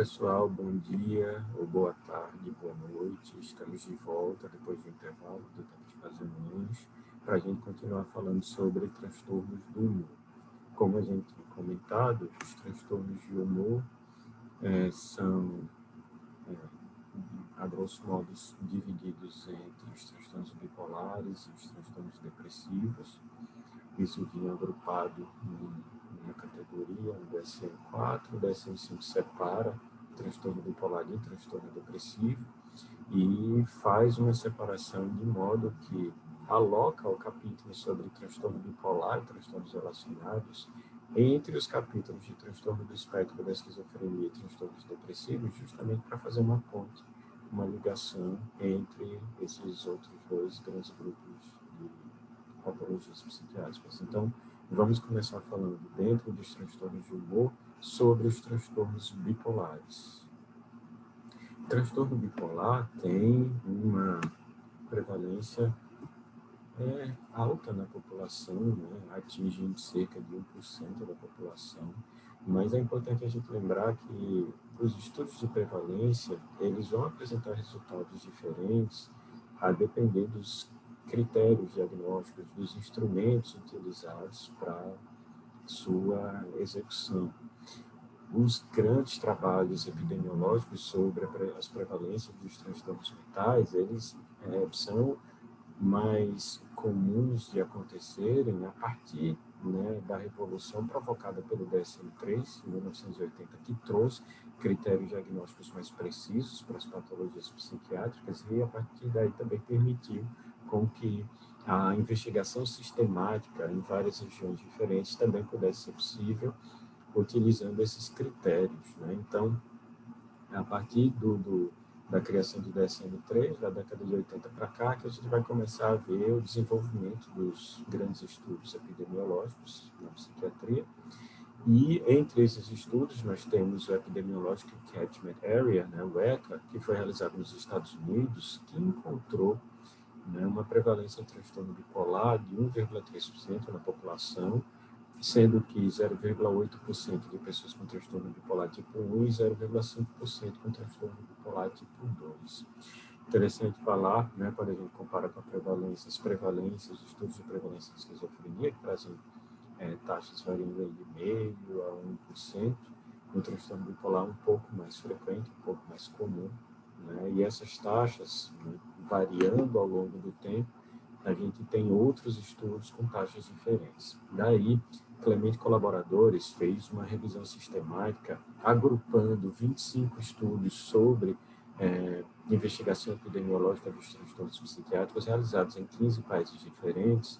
pessoal, bom dia, ou boa tarde, boa noite. Estamos de volta depois do intervalo do tempo de fazer um lanche, para a gente continuar falando sobre transtornos do humor. Como a gente tem comentado, os transtornos de humor são, a grosso modo, divididos entre os transtornos bipolares e os transtornos depressivos. Isso vinha agrupado numa categoria, no DSM-4, o DSM-5 separa transtorno bipolar e transtorno depressivo e faz uma separação de modo que aloca o capítulo sobre transtorno bipolar e transtornos relacionados entre os capítulos de transtorno do espectro da esquizofrenia e transtornos depressivos, justamente para fazer uma ponte, uma ligação entre esses outros dois grandes grupos de patologias psiquiátricas. Então, vamos começar falando, dentro dos transtornos de humor, sobre os transtornos bipolares. O transtorno bipolar tem uma prevalência alta na população, né? Atinge cerca de 1% da população, mas é importante a gente lembrar que os estudos de prevalência, eles vão apresentar resultados diferentes a depender dos critérios diagnósticos, dos instrumentos utilizados para sua execução. Os grandes trabalhos epidemiológicos sobre as prevalências dos transtornos mentais, eles são mais comuns de acontecerem a partir, né, da revolução provocada pelo DSM-3, em 1980, que trouxe critérios diagnósticos mais precisos para as patologias psiquiátricas e, a partir daí, também permitiu com que a investigação sistemática em várias regiões diferentes também pudesse ser possível, utilizando esses critérios, né? Então, a partir da criação do DSM-3, da década de 80 para cá, que a gente vai começar a ver o desenvolvimento dos grandes estudos epidemiológicos na psiquiatria. E, entre esses estudos, nós temos o Epidemiologic Catchment Area, né, o ECA, que foi realizado nos Estados Unidos, que encontrou, né, uma prevalência em transtorno bipolar de 1,3% na população, sendo que 0,8% de pessoas com transtorno bipolar tipo 1 e 0,5% com transtorno bipolar tipo 2. Interessante falar, né, quando a gente compara com a prevalência, as prevalências, os estudos de prevalência de esquizofrenia, que trazem taxas variando de 0,5% a 1%, no transtorno bipolar um pouco mais frequente, um pouco mais comum, né, e essas taxas, né, variando ao longo do tempo, a gente tem outros estudos com taxas diferentes. Daí, Clemente e colaboradores fez uma revisão sistemática, agrupando 25 estudos sobre investigação epidemiológica dos transtornos psiquiátricos realizados em 15 países diferentes,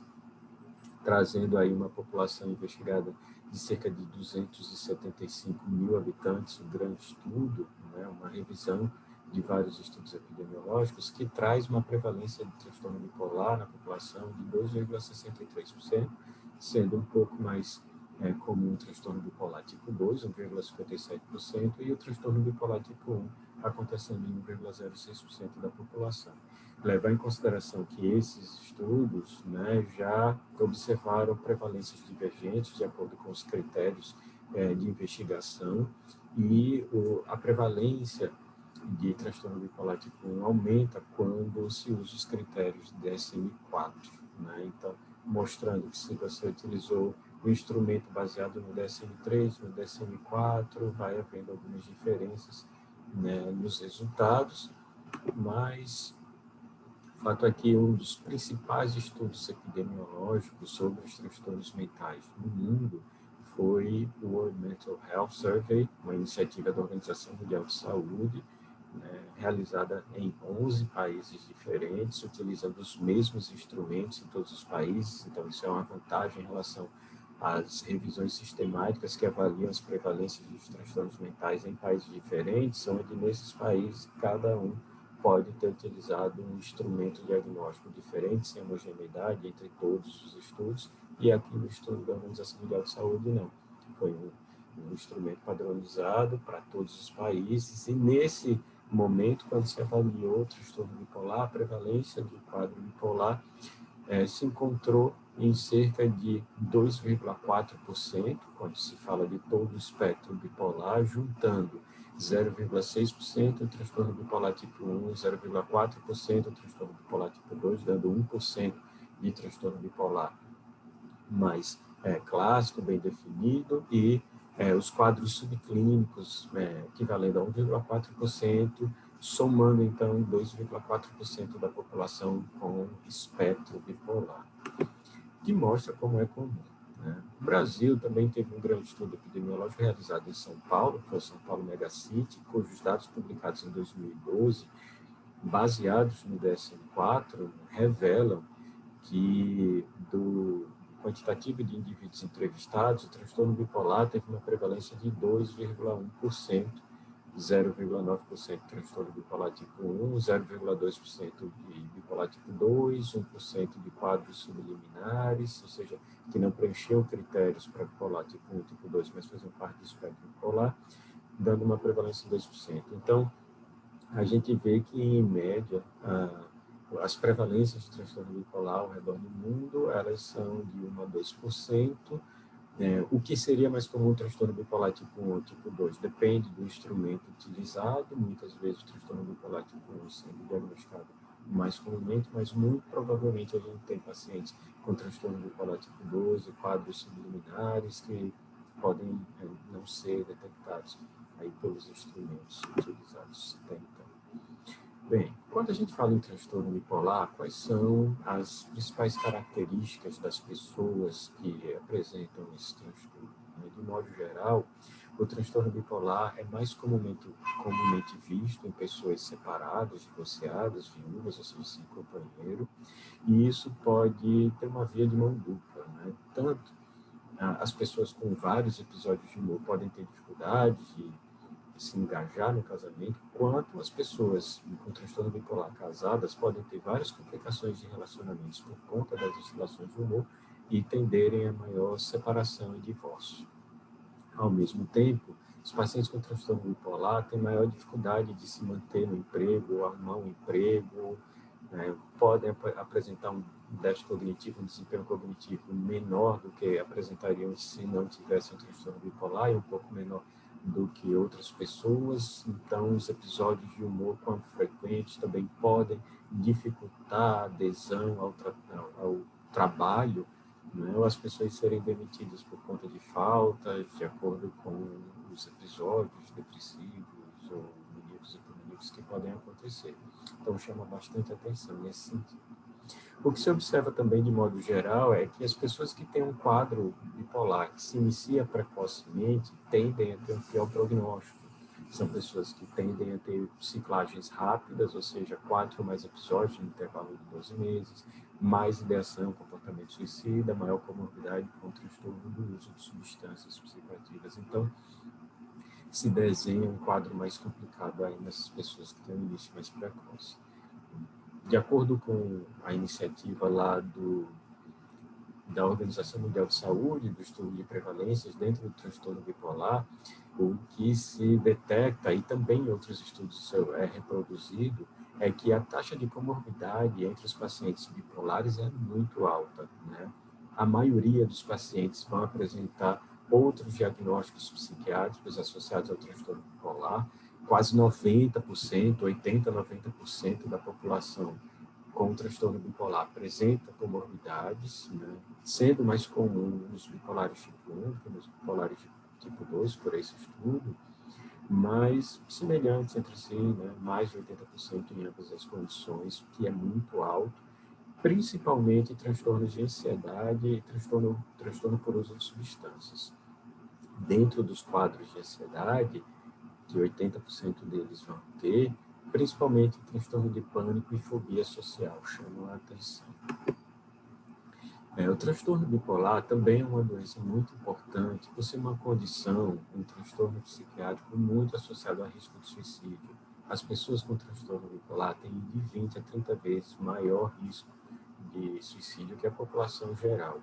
trazendo aí uma população investigada de cerca de 275 mil habitantes, um grande estudo, né, uma revisão de vários estudos epidemiológicos, que traz uma prevalência de transtorno bipolar na população de 2,63%, sendo um pouco mais comum o transtorno bipolar tipo 2, 1,57%, e o transtorno bipolar tipo 1, acontecendo em 1,06% da população. Levar em consideração que esses estudos, né, já observaram prevalências divergentes de acordo com os critérios de investigação, e a prevalência de transtorno bipolar tipo 1 aumenta quando se usa os critérios DSM-4, né? Então, mostrando que se você utilizou o instrumento baseado no DSM-3, no DSM-4, vai havendo algumas diferenças, né, nos resultados, mas o fato é que um dos principais estudos epidemiológicos sobre os transtornos mentais no mundo foi o World Mental Health Survey, uma iniciativa da Organização Mundial de Saúde, né, realizada em 11 países diferentes, utilizando os mesmos instrumentos em todos os países. Então, isso é uma vantagem em relação às revisões sistemáticas que avaliam as prevalências dos transtornos mentais em países diferentes, onde nesses países cada um pode ter utilizado um instrumento diagnóstico diferente, sem homogeneidade entre todos os estudos, e aqui no estudo da Organização Mundial de Saúde não. Foi um instrumento padronizado para todos os países, e nesse momento, quando se avaliou o transtorno bipolar, a prevalência do quadro bipolar se encontrou em cerca de 2,4%, quando se fala de todo o espectro bipolar, juntando 0,6% transtorno bipolar tipo 1, 0,4% transtorno bipolar tipo 2, dando 1% de transtorno bipolar mais clássico, bem definido, e os quadros subclínicos, equivalendo a 1,4%, somando, então, 2,4% da população com espectro bipolar, que mostra como é comum. Né? O Brasil também teve um grande estudo epidemiológico realizado em São Paulo, que foi o São Paulo Megacity, cujos dados publicados em 2012, baseados no DSM-4, revelam que do quantitativo de indivíduos entrevistados, o transtorno bipolar teve uma prevalência de 2,1%, 0,9% transtorno bipolar tipo 1, 0,2% de bipolar tipo 2, 1% de quadros subliminares, ou seja, que não preenchiam critérios para bipolar tipo 1 e tipo 2, mas faziam parte do espectro bipolar, dando uma prevalência de 2%. Então, a gente vê que, em média, as prevalências de transtorno bipolar ao redor do mundo, elas são de 1 a 2%. O que seria mais comum transtorno bipolar tipo 1 ou tipo 2? Depende do instrumento utilizado. Muitas vezes o transtorno bipolar tipo 1 sendo diagnosticado mais comumente, mas muito provavelmente a gente tem pacientes com transtorno bipolar tipo 2 e quadros subliminares que podem não ser detectados aí pelos instrumentos utilizados. Bem, quando a gente fala em transtorno bipolar, quais são as principais características das pessoas que apresentam esse transtorno? De modo geral, o transtorno bipolar é mais comumente visto em pessoas separadas, divorciadas, viúvas, ou seja, sem companheiro, e isso pode ter uma via de mão dupla, né? Tanto as pessoas com vários episódios de humor podem ter dificuldades de se engajar no casamento, quanto as pessoas com transtorno bipolar casadas podem ter várias complicações de relacionamentos por conta das oscilações de humor e tenderem a maior separação e divórcio. Ao mesmo tempo, os pacientes com transtorno bipolar têm maior dificuldade de se manter no emprego, ou arrumar um emprego, podem apresentar um déficit cognitivo, um desempenho cognitivo menor do que apresentariam se não tivessem transtorno bipolar e um pouco menor do que outras pessoas. Então, os episódios de humor, quando frequentes, também podem dificultar a adesão ao trabalho, né, ou as pessoas serem demitidas por conta de faltas, de acordo com os episódios depressivos ou maníacos e hipomaníacos que podem acontecer. Então, chama bastante atenção nesse sentido. O que se observa também, de modo geral, é que as pessoas que têm um quadro bipolar que se inicia precocemente tendem a ter um pior prognóstico. São pessoas que tendem a ter ciclagens rápidas, ou seja, 4 ou mais episódios no intervalo de 12 meses, mais ideação, comportamento suicida, maior comorbidade com transtorno do uso de substâncias psicoativas. Então, se desenha um quadro mais complicado aí nessas pessoas que têm um início mais precoce. De acordo com a iniciativa lá da Organização Mundial de Saúde, do estudo de prevalências dentro do transtorno bipolar, o que se detecta, e também em outros estudos é reproduzido, é que a taxa de comorbidade entre os pacientes bipolares é muito alta, né? A maioria dos pacientes vão apresentar outros diagnósticos psiquiátricos associados ao transtorno bipolar, quase 90%, 80%, 90% da população com transtorno bipolar apresenta comorbidades, né? Sendo mais comum nos bipolares tipo 1 que nos bipolares tipo 2, por esse estudo, mas semelhantes entre si, né? Mais de 80% em ambas as condições, que é muito alto, principalmente transtornos de ansiedade e transtorno por uso de substâncias. Dentro dos quadros de ansiedade, que 80% deles vão ter, principalmente transtorno de pânico e fobia social, chamam a atenção. O transtorno bipolar também é uma doença muito importante, por ser uma condição, um transtorno psiquiátrico muito associado a risco de suicídio. As pessoas com transtorno bipolar têm de 20 a 30 vezes maior risco de suicídio que a população geral.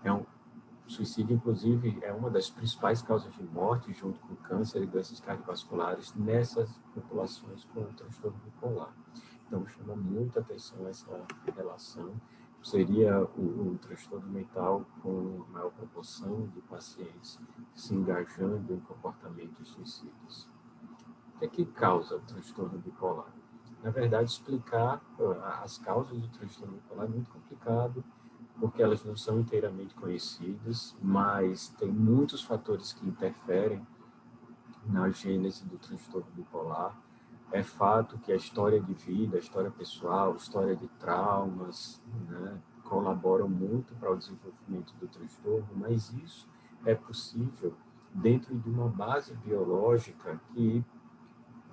O suicídio, inclusive, é uma das principais causas de morte, junto com câncer e doenças cardiovasculares, nessas populações com transtorno bipolar. Então, chama muita atenção essa relação. Seria um transtorno mental com maior proporção de pacientes se engajando em comportamentos suicidas. O que é que causa o transtorno bipolar? Na verdade, explicar as causas do transtorno bipolar é muito complicado, porque elas não são inteiramente conhecidas, mas tem muitos fatores que interferem na gênese do transtorno bipolar. É fato que a história de vida, a história pessoal, a história de traumas, né, colaboram muito para o desenvolvimento do transtorno, mas isso é possível dentro de uma base biológica que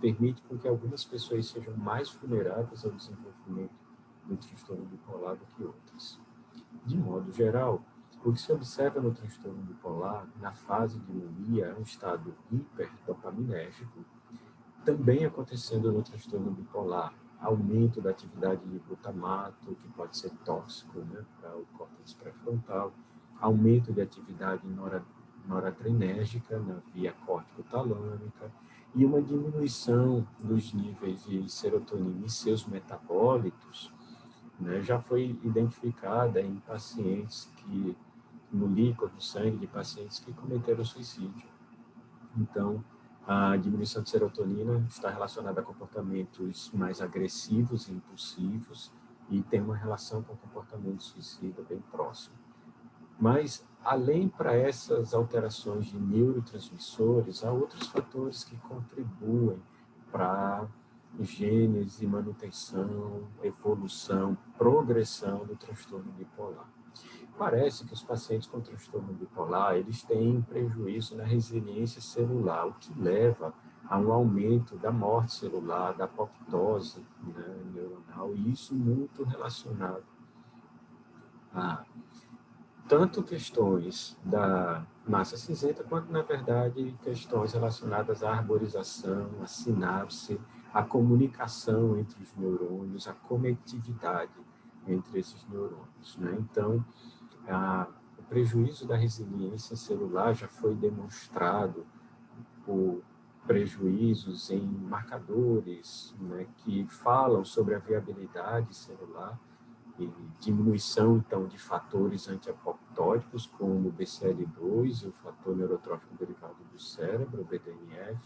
permite com que algumas pessoas sejam mais vulneráveis ao desenvolvimento do transtorno bipolar do que outras. De modo geral, o que se observa no transtorno bipolar, na fase de mania, é um estado hiperdopaminérgico, também acontecendo no transtorno bipolar, aumento da atividade de glutamato, que pode ser tóxico, né, para o córtex pré-frontal, aumento de atividade noradrenérgica na via córtico-talâmica e uma diminuição dos níveis de serotonina e seus metabólitos, né, já foi identificada em pacientes que, no líquor, no sangue de pacientes que cometeram suicídio. Então, a diminuição de serotonina está relacionada a comportamentos mais agressivos e impulsivos e tem uma relação com o comportamento suicida bem próximo. Mas, além para essas alterações de neurotransmissores, há outros fatores que contribuem para gênese, manutenção, evolução, progressão do transtorno bipolar. Parece que os pacientes com transtorno bipolar, eles têm prejuízo na resiliência celular, o que leva a um aumento da morte celular, da apoptose, né, neuronal, e isso muito relacionado a tanto questões da massa cinzenta, quanto, na verdade, questões relacionadas à arborização, à sinapse, à comunicação entre os neurônios, à conectividade entre esses neurônios, né? Então, o prejuízo da resiliência celular já foi demonstrado por prejuízos em marcadores, né, que falam sobre a viabilidade celular e diminuição, então, de fatores antiapoptóticos, como o BCL2, o fator neurotrófico derivado do cérebro, o BDNF,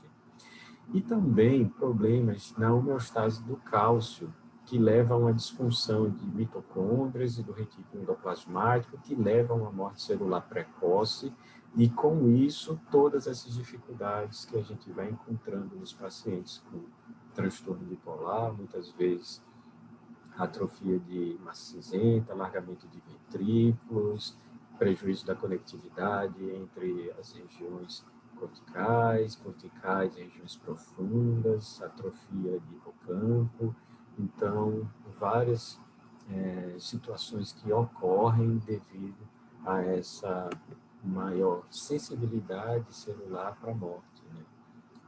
e também problemas na homeostase do cálcio, que levam a uma disfunção de mitocôndrias e do retículo endoplasmático, que levam a uma morte celular precoce, e com isso, todas essas dificuldades que a gente vai encontrando nos pacientes com transtorno bipolar, muitas vezes atrofia de massa cinzenta, alargamento de ventrículos, prejuízo da conectividade entre as regiões corticais, regiões profundas, atrofia de hipocampo. Então, várias situações que ocorrem devido a essa maior sensibilidade celular para a morte, né?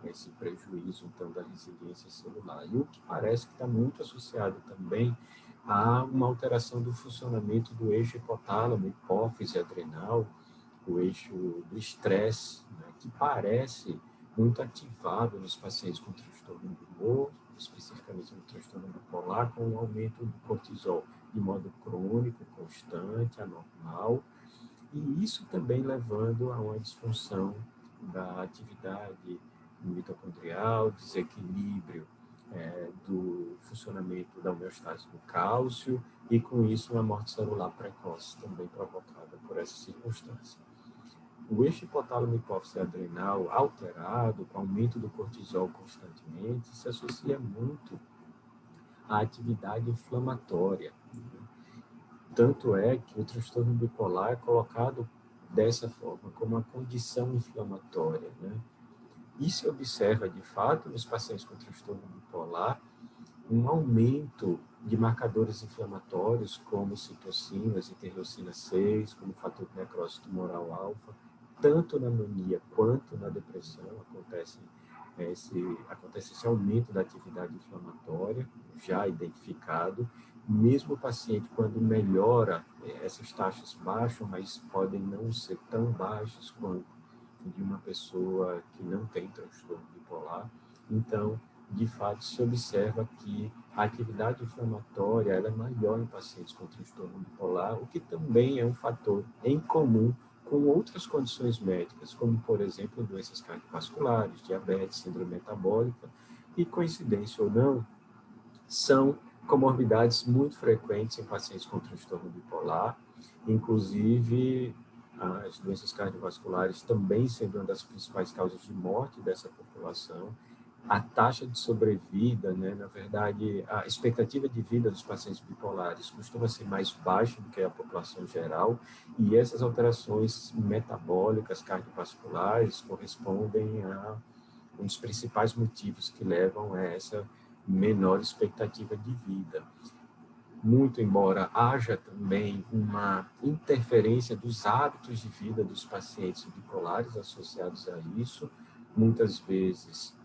Esse prejuízo, então, da resiliência celular. E o que parece que está muito associado também a uma alteração do funcionamento do eixo hipotálamo, hipófise adrenal, o eixo do estresse, né, que parece muito ativado nos pacientes com transtorno do humor, especificamente no transtorno bipolar, com um aumento do cortisol de modo crônico, constante, anormal, e isso também levando a uma disfunção da atividade mitocondrial, desequilíbrio do funcionamento da homeostase do cálcio e, com isso, uma morte celular precoce também provocada por essa circunstância. O eixo hipotálamo hipófise adrenal alterado, com aumento do cortisol constantemente, se associa muito à atividade inflamatória. Tanto é que o transtorno bipolar é colocado dessa forma, como uma condição inflamatória, né? E se observa, de fato, nos pacientes com transtorno bipolar, um aumento de marcadores inflamatórios, como citocinas, interleucina 6, como fator de necrose tumoral alfa, tanto na mania quanto na depressão acontece esse aumento da atividade inflamatória, já identificado. Mesmo o paciente, quando melhora, essas taxas baixam, mas podem não ser tão baixas quanto de uma pessoa que não tem transtorno bipolar. Então, de fato, se observa que a atividade inflamatória ela é maior em pacientes com transtorno bipolar, o que também é um fator em comum com outras condições médicas, como, por exemplo, doenças cardiovasculares, diabetes, síndrome metabólica, e, coincidência ou não, são comorbidades muito frequentes em pacientes com transtorno bipolar, inclusive as doenças cardiovasculares também sendo uma das principais causas de morte dessa população. A taxa de sobrevida, né, na verdade, a expectativa de vida dos pacientes bipolares costuma ser mais baixa do que a população geral, e essas alterações metabólicas cardiovasculares correspondem a um dos principais motivos que levam a essa menor expectativa de vida. Muito embora haja também uma interferência dos hábitos de vida dos pacientes bipolares associados a isso, muitas vezes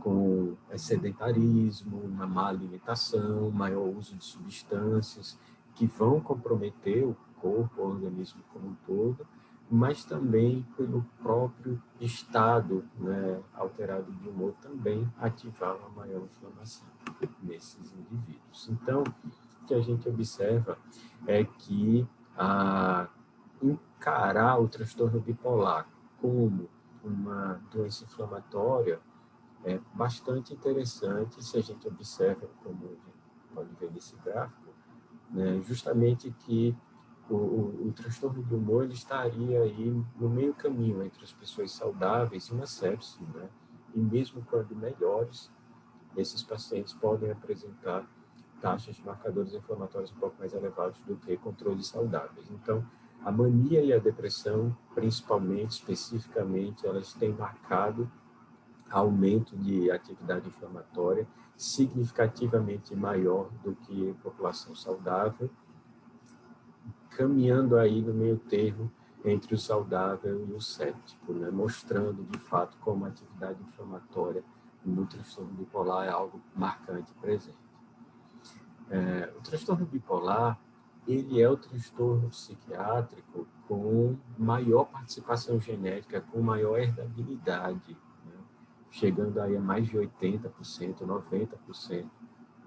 com sedentarismo, uma má alimentação, maior uso de substâncias que vão comprometer o corpo, o organismo como um todo, mas também pelo próprio estado, né, alterado de humor, também ativar uma maior inflamação nesses indivíduos. Então, o que a gente observa é que encarar o transtorno bipolar como uma doença inflamatória é bastante interessante se a gente observa, como a gente pode ver nesse gráfico, né, justamente que o transtorno de humor ele estaria aí no meio caminho entre as pessoas saudáveis e uma sepse, né? E mesmo quando melhores, esses pacientes podem apresentar taxas de marcadores inflamatórios um pouco mais elevados do que controles saudáveis. Então, a mania e a depressão, principalmente, especificamente, elas têm marcado aumento de atividade inflamatória significativamente maior do que a população saudável, caminhando aí no meio termo entre o saudável e o séptico, né? Mostrando de fato como a atividade inflamatória no transtorno bipolar é algo marcante e presente. O transtorno bipolar, ele é o transtorno psiquiátrico com maior participação genética, com maior herdabilidade, né? Chegando aí a mais de 80%, 90%,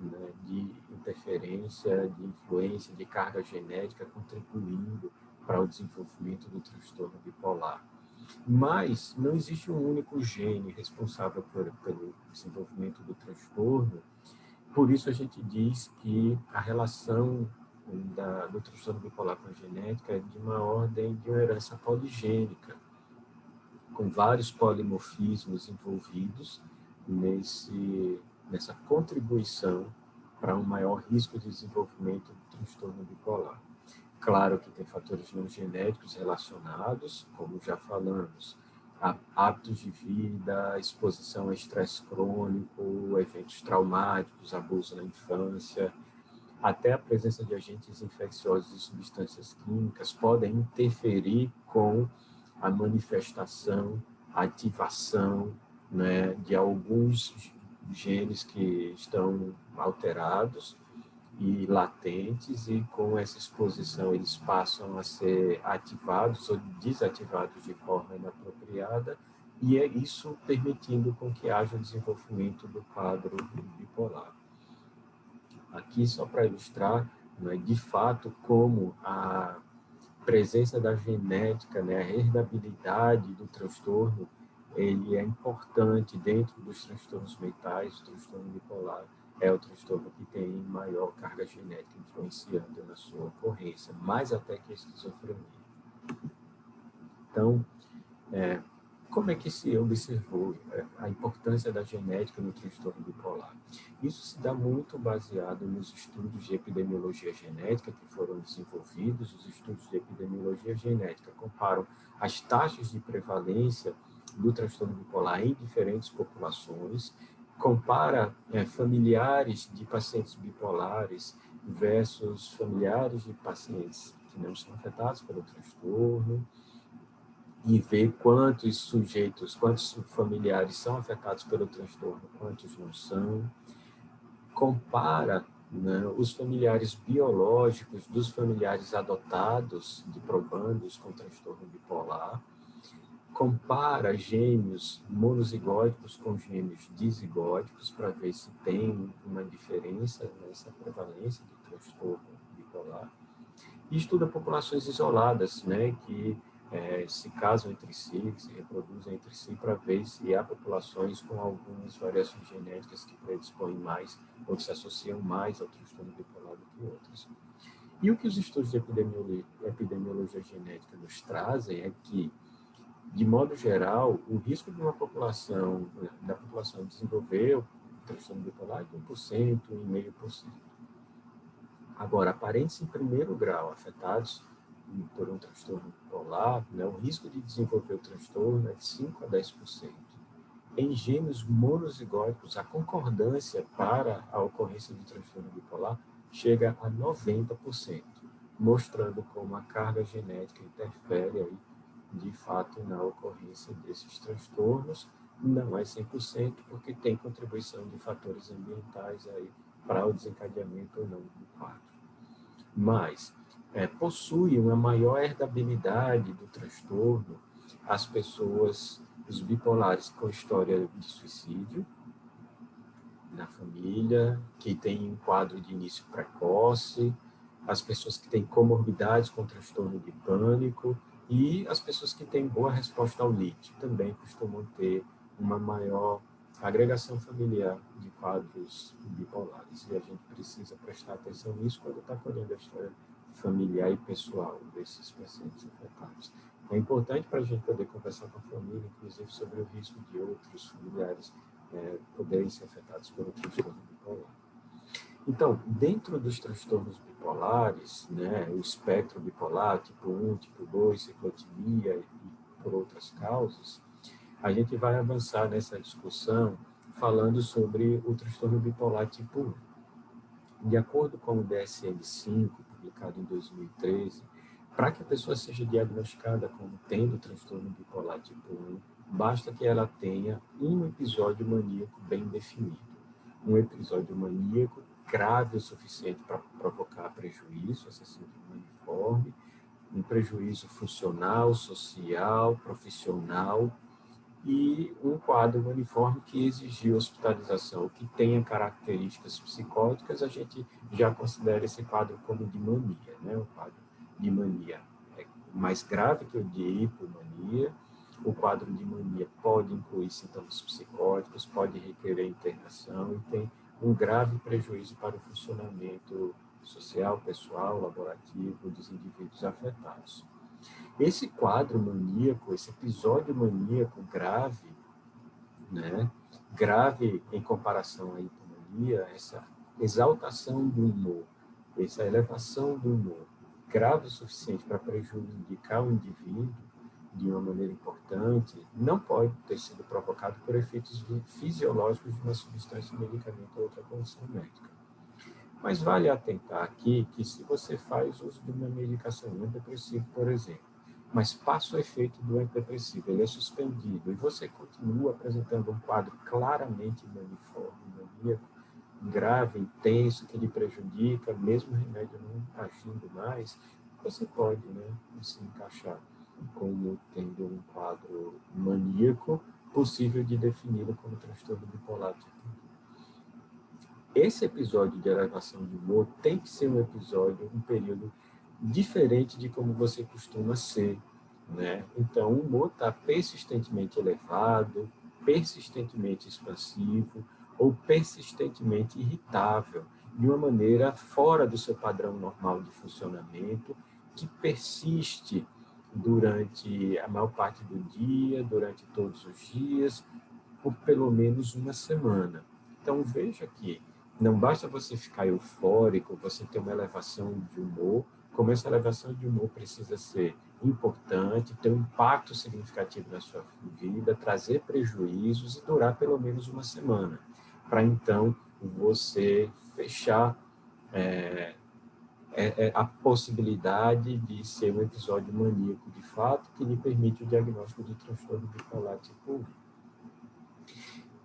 né, de interferência, de influência, de carga genética contribuindo para o desenvolvimento do transtorno bipolar. Mas não existe um único gene responsável pelo desenvolvimento do transtorno, por isso a gente diz que a relação do transtorno bipolar com a genética é de uma ordem de uma herança poligênica, com vários polimorfismos envolvidos nessa contribuição para um maior risco de desenvolvimento do transtorno bipolar. Claro que tem fatores não genéticos relacionados, como já falamos, hábitos de vida, exposição a estresse crônico, eventos traumáticos, abuso na infância, até a presença de agentes infecciosos e substâncias químicas podem interferir com a manifestação, a ativação, né, de alguns genes que estão alterados e latentes, e com essa exposição eles passam a ser ativados ou desativados de forma inapropriada, e é isso permitindo com que haja o desenvolvimento do quadro bipolar. Aqui, só para ilustrar, né, de fato, como a presença da genética, né, a herdabilidade do transtorno, ele é importante dentro dos transtornos mentais. O transtorno bipolar é o transtorno que tem maior carga genética influenciando na sua ocorrência, mais até que a esquizofrenia. Então, como é que se observou a importância da genética no transtorno bipolar? Isso se dá muito baseado nos estudos de epidemiologia genética que foram desenvolvidos. Os estudos de epidemiologia genética comparam as taxas de prevalência do transtorno bipolar em diferentes populações, compara familiares de pacientes bipolares versus familiares de pacientes que não são afetados pelo transtorno, e ver quantos sujeitos, quantos familiares são afetados pelo transtorno, quantos não são. Compara, né, os familiares biológicos dos familiares adotados de probandos com transtorno bipolar. Compara gêmeos monozigóticos com gêmeos dizigóticos para ver se tem uma diferença nessa prevalência do transtorno bipolar. E estuda populações isoladas, né, que se casam entre si, se reproduzem entre si, para ver se há populações com algumas variações genéticas que predispõem mais ou que se associam mais ao transtorno bipolar do que outras. E o que os estudos de epidemiologia genética nos trazem é que, de modo geral, o risco de uma população, da população desenvolver o transtorno bipolar é de 1%, 1,5%. Agora, parentes em primeiro grau afetados por um transtorno bipolar, né, o risco de desenvolver o transtorno é de 5 a 10%. Em gêmeos monozigóticos, a concordância para a ocorrência de transtorno bipolar chega a 90%, mostrando como a carga genética interfere aí, de fato, na ocorrência desses transtornos. Não é 100%, porque tem contribuição de fatores ambientais aí para o desencadeamento ou não do quadro. Mas possui uma maior herdabilidade do transtorno as pessoas, os bipolares com história de suicídio na família, que tem um quadro de início precoce, as pessoas que têm comorbidades com transtorno de pânico e as pessoas que têm boa resposta ao lítio também costumam ter uma maior agregação familiar de quadros bipolares. E a gente precisa prestar atenção nisso quando está colhendo a história familiar e pessoal desses pacientes afetados. É importante para a gente poder conversar com a família, inclusive, sobre o risco de outros familiares poderem ser afetados pelo transtorno bipolar. Então, dentro dos transtornos bipolares, né, o espectro bipolar, tipo 1, tipo 2, ciclotimia e por outras causas, a gente vai avançar nessa discussão falando sobre o transtorno bipolar tipo 1. De acordo com o DSM-5, publicado em 2013, para que a pessoa seja diagnosticada como tendo transtorno bipolar tipo 1, basta que ela tenha um episódio maníaco bem definido. Um episódio maníaco grave o suficiente para provocar prejuízo, essa síndrome uniforme, um prejuízo funcional, social, profissional, e um quadro uniforme que exigiu hospitalização, que tenha características psicóticas, a gente já considera esse quadro como de mania, né? O quadro de mania é mais grave que o de hipomania. O quadro de mania pode incluir sintomas psicóticos, pode requerer internação e tem um grave prejuízo para o funcionamento social, pessoal, laborativo dos indivíduos afetados. Esse quadro maníaco, esse episódio maníaco grave, né, grave em comparação à hipomania, essa exaltação do humor, essa elevação do humor, grave o suficiente para prejudicar o indivíduo de uma maneira importante, não pode ter sido provocado por efeitos fisiológicos de uma substância, medicamento ou outra condição médica. Mas vale atentar aqui que se você faz uso de uma medicação antidepressiva, por exemplo, mas passa o efeito do antidepressivo, ele é suspendido, e você continua apresentando um quadro claramente maniforme, maníaco, grave, intenso, que lhe prejudica, mesmo o remédio não agindo mais, você pode, né, se encaixar como tendo um quadro maníaco possível de defini-lo como transtorno bipolar tipo 1. Esse episódio de elevação de humor tem que ser um episódio, um período diferente de como você costuma ser, né? Então, o humor está persistentemente elevado, persistentemente expansivo ou persistentemente irritável, de uma maneira fora do seu padrão normal de funcionamento, que persiste durante a maior parte do dia, durante todos os dias, por pelo menos uma semana. Então, veja que não basta você ficar eufórico, você ter uma elevação de humor, como essa elevação de humor precisa ser importante, ter um impacto significativo na sua vida, trazer prejuízos e durar pelo menos uma semana, para então você fechar a possibilidade de ser um episódio maníaco de fato, que lhe permite o diagnóstico de transtorno bipolar tipo 1.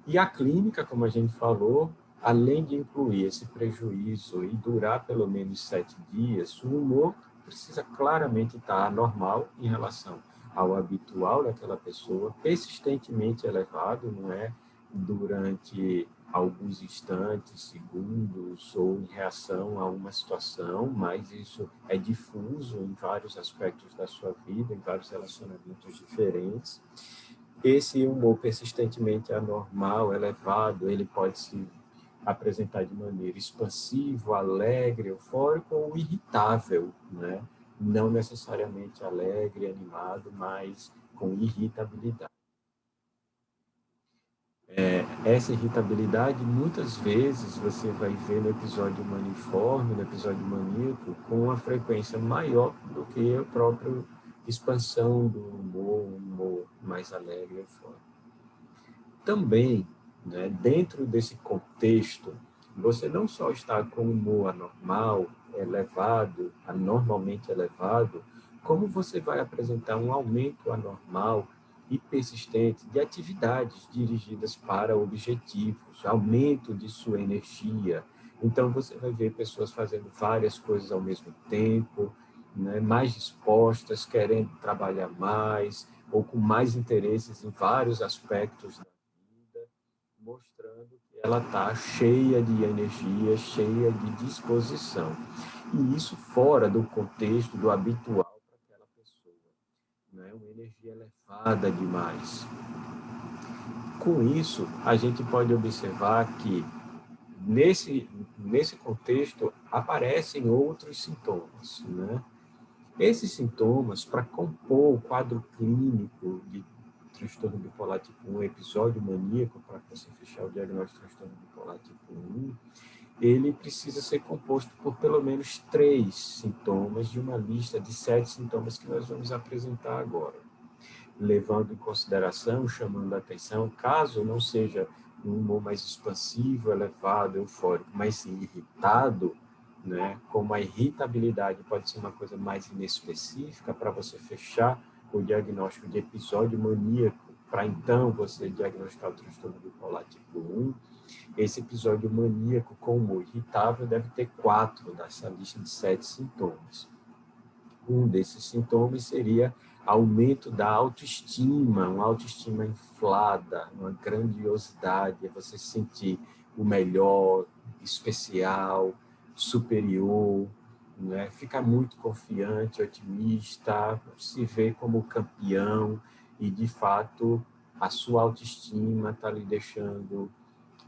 E a clínica, como a gente falou, além de incluir esse prejuízo e durar pelo menos 7 dias, o humor precisa claramente estar normal em relação ao habitual daquela pessoa, persistentemente elevado, não é durante alguns instantes, segundos, ou em reação a uma situação, mas isso é difuso em vários aspectos da sua vida, em vários relacionamentos diferentes. Esse humor persistentemente anormal, elevado, ele pode se apresentar de maneira expansiva, alegre, eufórico ou irritável, né? Não necessariamente alegre, animado, mas com irritabilidade. Essa irritabilidade, muitas vezes, você vai ver no episódio maniforme, no episódio maníaco, com uma frequência maior do que a própria expansão do humor, um humor mais alegre e eufórico. Também, né, dentro desse contexto, você não só está com humor anormal, elevado, anormalmente elevado, como você vai apresentar um aumento anormal e persistente de atividades dirigidas para objetivos, aumento de sua energia. Então, você vai ver pessoas fazendo várias coisas ao mesmo tempo, né, mais dispostas, querendo trabalhar mais, ou com mais interesses em vários aspectos da vida, mostrando que ela está cheia de energia, cheia de disposição. E isso fora do contexto do habitual para aquela pessoa, né? Uma energia elevada demais. Com isso, a gente pode observar que nesse contexto aparecem outros sintomas, né? Esses sintomas, para compor o quadro clínico de transtorno bipolar tipo 1, episódio maníaco, para você fechar o diagnóstico de transtorno bipolar tipo 1, ele precisa ser composto por pelo menos 3 sintomas de uma lista de 7 sintomas que nós vamos apresentar agora, levando em consideração, chamando a atenção, caso não seja um humor mais expansivo, elevado, eufórico, mas sim irritado, né? Como a irritabilidade pode ser uma coisa mais inespecífica para você fechar o diagnóstico de episódio maníaco, para então você diagnosticar o transtorno bipolar tipo 1, esse episódio maníaco com humor irritável deve ter 4 dessa lista de 7 sintomas. Um desses sintomas seria aumento da autoestima, uma autoestima inflada, uma grandiosidade, é você se sentir o melhor, especial, superior, né? Ficar muito confiante, otimista, se ver como campeão e, de fato, a sua autoestima está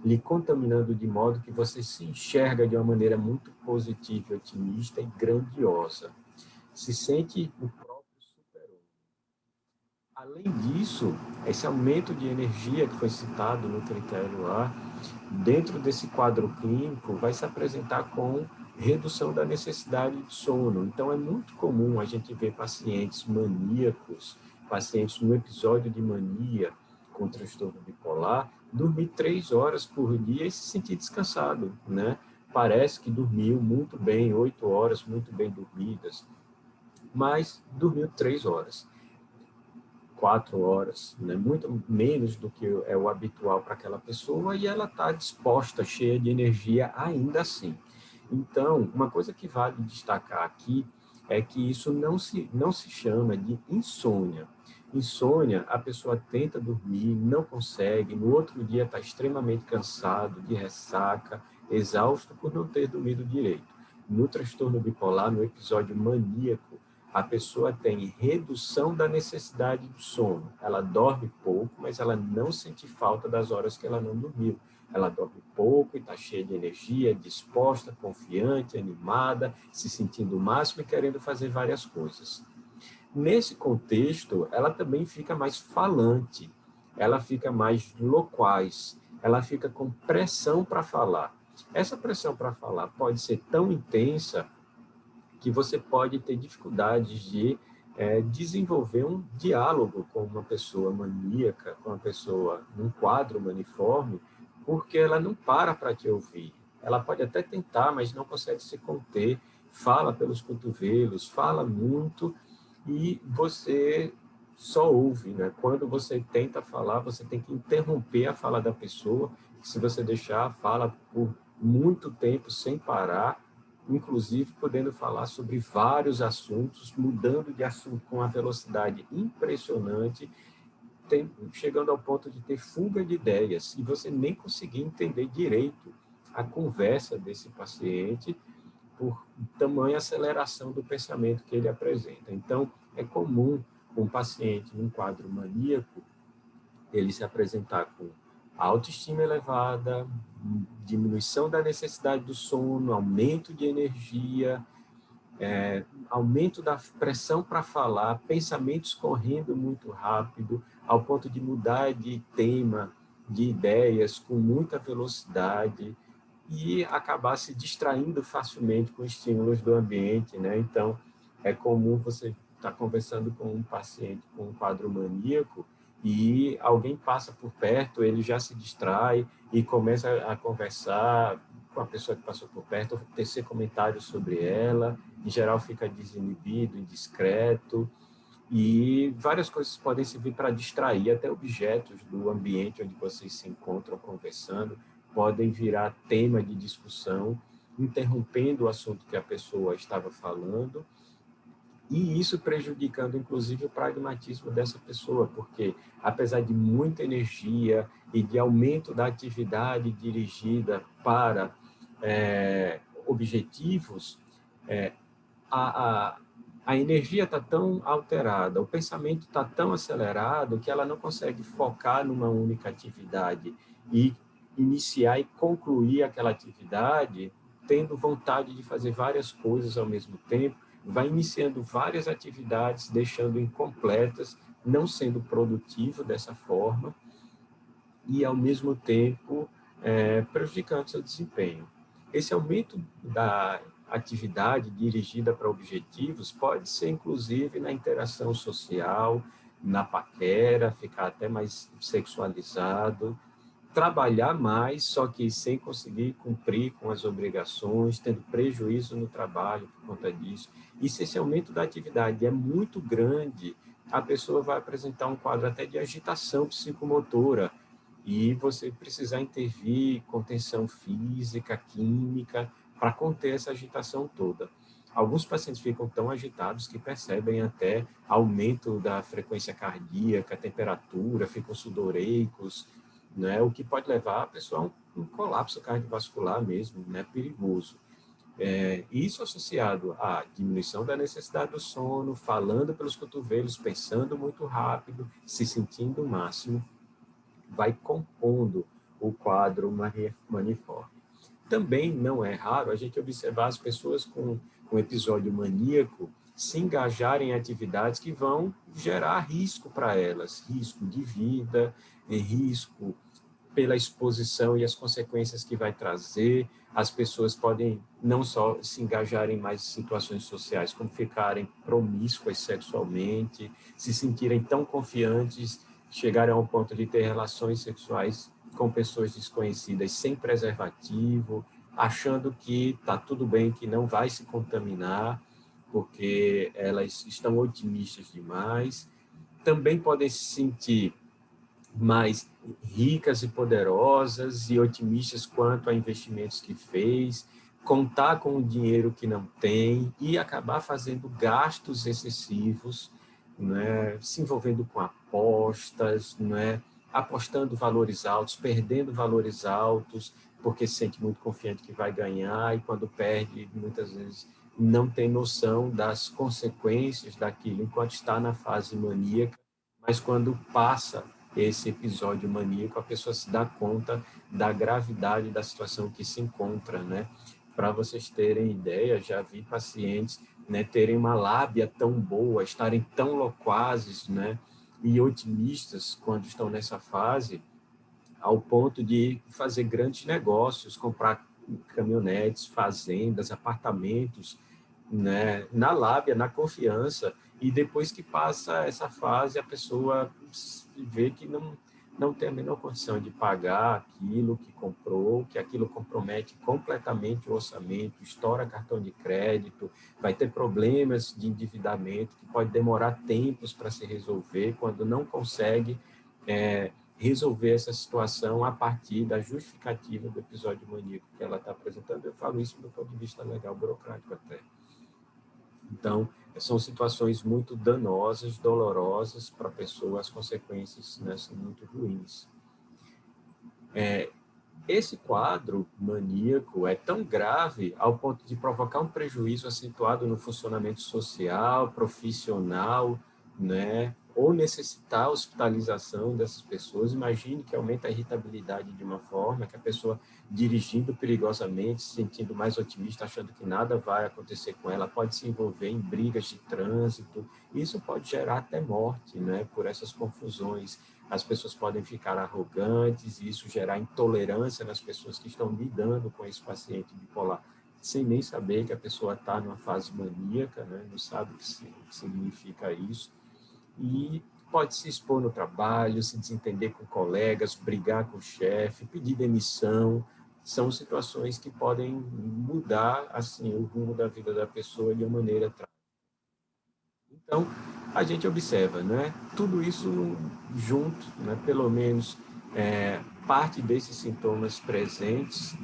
lhe contaminando de modo que você se enxerga de uma maneira muito positiva, otimista e grandiosa. Se sente o próprio super-homem. Além disso, esse aumento de energia que foi citado no critério A, dentro desse quadro clínico, vai se apresentar com redução da necessidade de sono. Então, é muito comum a gente ver pacientes maníacos, pacientes no episódio de mania com transtorno bipolar, dormir 3 horas por dia e se sentir descansado, né? Parece que dormiu muito bem, 8 horas muito bem dormidas, mas dormiu 3 horas, 4 horas, né? Muito menos do que é o habitual para aquela pessoa, e ela está disposta, cheia de energia ainda assim. Então, uma coisa que vale destacar aqui é que isso não se chama de insônia. Insônia, a pessoa tenta dormir, não consegue, no outro dia está extremamente cansado, de ressaca, exausto por não ter dormido direito. No transtorno bipolar, no episódio maníaco, a pessoa tem redução da necessidade do sono. Ela dorme pouco, mas ela não sente falta das horas que ela não dormiu. Ela dorme pouco e está cheia de energia, disposta, confiante, animada, se sentindo o máximo e querendo fazer várias coisas. Nesse contexto, ela também fica mais falante, ela fica mais loquaz, ela fica com pressão para falar. Essa pressão para falar pode ser tão intensa que você pode ter dificuldades de desenvolver um diálogo com uma pessoa maníaca, com uma pessoa num quadro maniforme, porque ela não para te ouvir. Ela pode até tentar, mas não consegue se conter, fala pelos cotovelos, fala muito e você só ouve, né? Quando você tenta falar, você tem que interromper a fala da pessoa, se você deixar, fala por muito tempo sem parar, inclusive podendo falar sobre vários assuntos, mudando de assunto com uma velocidade impressionante, chegando ao ponto de ter fuga de ideias, e você nem conseguir entender direito a conversa desse paciente, por tamanha aceleração do pensamento que ele apresenta. Então, é comum um paciente num quadro maníaco, ele se apresentar com autoestima elevada, diminuição da necessidade do sono, aumento de energia, aumento da pressão para falar, pensamentos correndo muito rápido, ao ponto de mudar de tema, de ideias com muita velocidade, e acabar se distraindo facilmente com estímulos do ambiente, né? Então, é comum você estar conversando com um paciente com um quadro maníaco e alguém passa por perto, ele já se distrai e começa a conversar com a pessoa que passou por perto, tecer comentários sobre ela, em geral fica desinibido, indiscreto, e várias coisas podem servir para distrair, até objetos do ambiente onde vocês se encontram conversando podem virar tema de discussão, interrompendo o assunto que a pessoa estava falando, e isso prejudicando, inclusive, o pragmatismo dessa pessoa, porque, apesar de muita energia e de aumento da atividade dirigida para objetivos, a, a, a energia está tão alterada, o pensamento está tão acelerado que ela não consegue focar numa única atividade e iniciar e concluir aquela atividade tendo vontade de fazer várias coisas ao mesmo tempo, vai iniciando várias atividades, deixando incompletas, não sendo produtivo dessa forma e, ao mesmo tempo, prejudicando seu desempenho. Esse aumento da atividade dirigida para objetivos pode ser, inclusive, na interação social, na paquera, ficar até mais sexualizado, trabalhar mais, só que sem conseguir cumprir com as obrigações, tendo prejuízo no trabalho por conta disso. E se esse aumento da atividade é muito grande, a pessoa vai apresentar um quadro até de agitação psicomotora, e você precisar intervir, contenção física, química, para conter essa agitação toda. Alguns pacientes ficam tão agitados que percebem até aumento da frequência cardíaca, temperatura, ficam sudoreicos, né? O que pode levar a pessoa a um colapso cardiovascular mesmo, né? Perigoso. Isso associado à diminuição da necessidade do sono, falando pelos cotovelos, pensando muito rápido, se sentindo o máximo, vai compondo o quadro maniforme. Também não é raro a gente observar as pessoas com um episódio maníaco se engajarem em atividades que vão gerar risco para elas, risco de vida, risco pela exposição e as consequências que vai trazer. As pessoas podem não só se engajarem em mais situações sociais, como ficarem promíscuas sexualmente, se sentirem tão confiantes, chegarem ao ponto de ter relações sexuais com pessoas desconhecidas sem preservativo, achando que está tudo bem, que não vai se contaminar, porque elas estão otimistas demais. Também podem se sentir mais ricas e poderosas e otimistas quanto a investimentos que fez, contar com o dinheiro que não tem e acabar fazendo gastos excessivos, né? Se envolvendo com apostas, né? Apostando valores altos, perdendo valores altos, porque se sente muito confiante que vai ganhar, e quando perde, muitas vezes não tem noção das consequências daquilo enquanto está na fase maníaca, mas quando passa esse episódio maníaco, a pessoa se dá conta da gravidade da situação que se encontra, né? Para vocês terem ideia, já vi pacientes, né, terem uma lábia tão boa, estarem tão loquazes, né, e otimistas quando estão nessa fase, ao ponto de fazer grandes negócios, comprar caminhonetes, fazendas, apartamentos, né, na lábia, na confiança, e depois que passa essa fase, a pessoa vê que não tem a menor condição de pagar aquilo que comprou, que aquilo compromete completamente o orçamento, estoura cartão de crédito, vai ter problemas de endividamento que pode demorar tempos para se resolver, quando não consegue resolver essa situação a partir da justificativa do episódio maníaco que ela está apresentando. Eu falo isso do ponto de vista legal, burocrático até. Então, são situações muito danosas, dolorosas para a pessoa, as consequências, né, são muito ruins. Esse quadro maníaco é tão grave ao ponto de provocar um prejuízo acentuado no funcionamento social, profissional, né? Ou necessitar a hospitalização dessas pessoas. Imagine que aumenta a irritabilidade de uma forma que a pessoa dirigindo perigosamente, se sentindo mais otimista, achando que nada vai acontecer com ela, pode se envolver em brigas de trânsito. Isso pode gerar até morte, né? Por essas confusões. As pessoas podem ficar arrogantes e isso gerar intolerância nas pessoas que estão lidando com esse paciente bipolar, sem nem saber que a pessoa está numa fase maníaca, né? Não sabe o que significa isso. E pode se expor no trabalho, se desentender com colegas, brigar com o chefe, pedir demissão. São situações que podem mudar assim o rumo da vida da pessoa de uma maneira trágica. Então, a gente observa, né? Tudo isso junto, né? Pelo menos parte desses sintomas presentes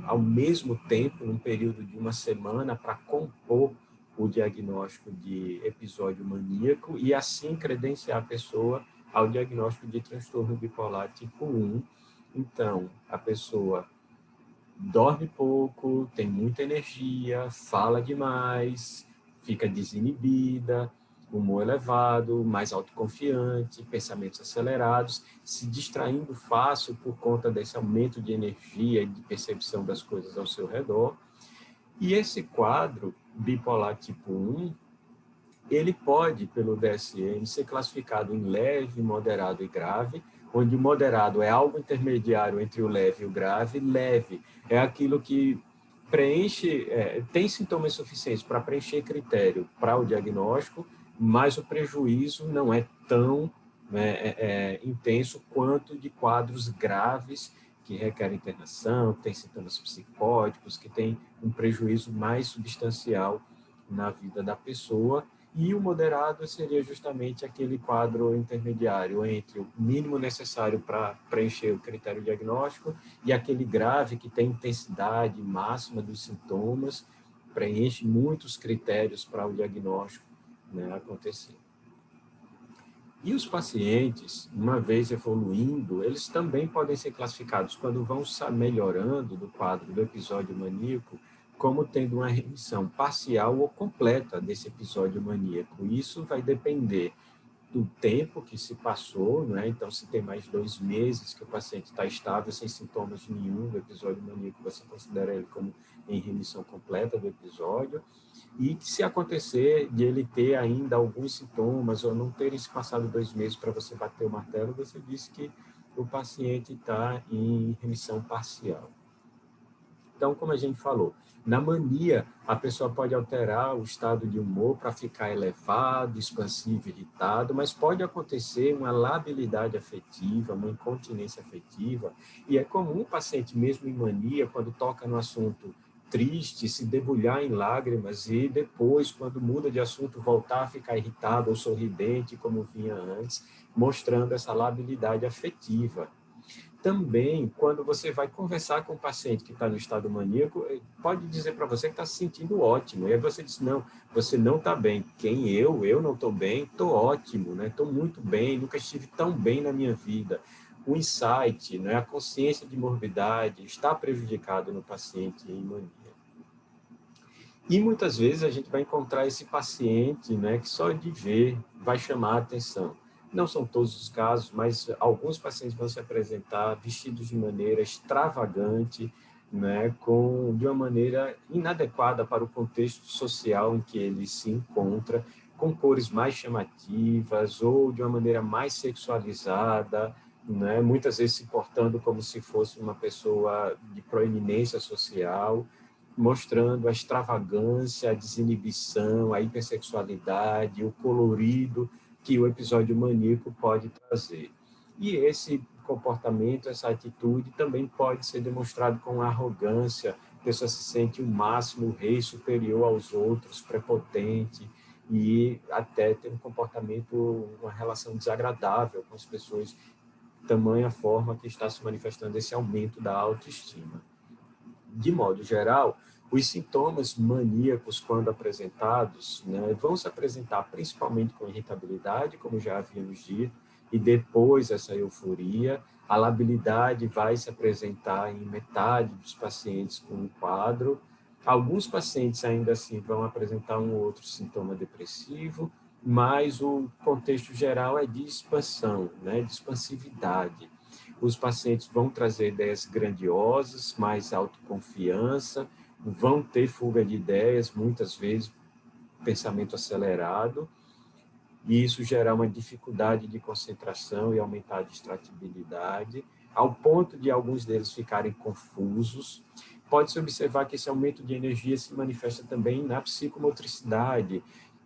ao mesmo tempo, num período de uma semana, para compor o diagnóstico de episódio maníaco e assim credenciar a pessoa ao diagnóstico de transtorno bipolar tipo 1. Então, a pessoa dorme pouco, tem muita energia, fala demais, fica desinibida, humor elevado, mais autoconfiante, pensamentos acelerados, se distraindo fácil por conta desse aumento de energia e de percepção das coisas ao seu redor. E esse quadro bipolar tipo 1, ele pode, pelo DSM, ser classificado em leve, moderado e grave, onde o moderado é algo intermediário entre o leve e o grave. Leve é aquilo que preenche, tem sintomas suficientes para preencher critério para o diagnóstico, mas o prejuízo não é tão intenso quanto de quadros graves que requerem internação, que têm sintomas psicóticos, que têm um prejuízo mais substancial na vida da pessoa. E o moderado seria justamente aquele quadro intermediário entre o mínimo necessário para preencher o critério diagnóstico e aquele grave que tem intensidade máxima dos sintomas, preenche muitos critérios para o diagnóstico, né, acontecer. E os pacientes, uma vez evoluindo, eles também podem ser classificados, quando vão melhorando do quadro do episódio maníaco, como tendo uma remissão parcial ou completa desse episódio maníaco. Isso vai depender do tempo que se passou, né? Então, se tem mais 2 meses que o paciente está estável, sem sintomas nenhum do episódio maníaco, você considera ele como em remissão completa do episódio. E que se acontecer de ele ter ainda alguns sintomas ou não terem se passado 2 meses para você bater o martelo, você disse que o paciente está em remissão parcial. Então, como a gente falou, na mania, a pessoa pode alterar o estado de humor para ficar elevado, expansivo, irritado, mas pode acontecer uma labilidade afetiva, uma incontinência afetiva, e é comum o paciente, mesmo em mania, quando toca no assunto triste, se debulhar em lágrimas e depois, quando muda de assunto, voltar a ficar irritado ou sorridente, como vinha antes, mostrando essa labilidade afetiva. Também, quando você vai conversar com o paciente que está no estado maníaco, pode dizer para você que está se sentindo ótimo. E aí você diz, não, você não está bem. Quem eu? Eu não estou bem, estou ótimo, né? Estou muito bem, nunca estive tão bem na minha vida. O insight, né? A consciência de morbidade está prejudicado no paciente em mania. E muitas vezes a gente vai encontrar esse paciente, né, que só de ver vai chamar a atenção. Não são todos os casos, mas alguns pacientes vão se apresentar vestidos de maneira extravagante, né, de uma maneira inadequada para o contexto social em que ele se encontra, com cores mais chamativas ou de uma maneira mais sexualizada, né, muitas vezes se portando como se fosse uma pessoa de proeminência social, mostrando a extravagância, a desinibição, a hipersexualidade, o colorido que o episódio maníaco pode trazer. E esse comportamento, essa atitude também pode ser demonstrado com arrogância, a pessoa se sente o máximo, o rei superior aos outros, prepotente, e até ter um comportamento, uma relação desagradável com as pessoas, tamanha forma que está se manifestando esse aumento da autoestima. De modo geral, Os sintomas maníacos, quando apresentados, né, vão se apresentar principalmente com irritabilidade, como já havíamos dito, e depois essa euforia. A labilidade vai se apresentar em metade dos pacientes com o quadro. Alguns pacientes ainda assim vão apresentar um outro sintoma depressivo, mas o contexto geral é de expansão, né, de expansividade. Os pacientes vão trazer ideias grandiosas, mais autoconfiança, vão ter fuga de ideias, muitas vezes pensamento acelerado, e isso gerar uma dificuldade de concentração e aumentar a distratibilidade, ao ponto de alguns deles ficarem confusos. Pode-se observar que esse aumento de energia se manifesta também na psicomotricidade,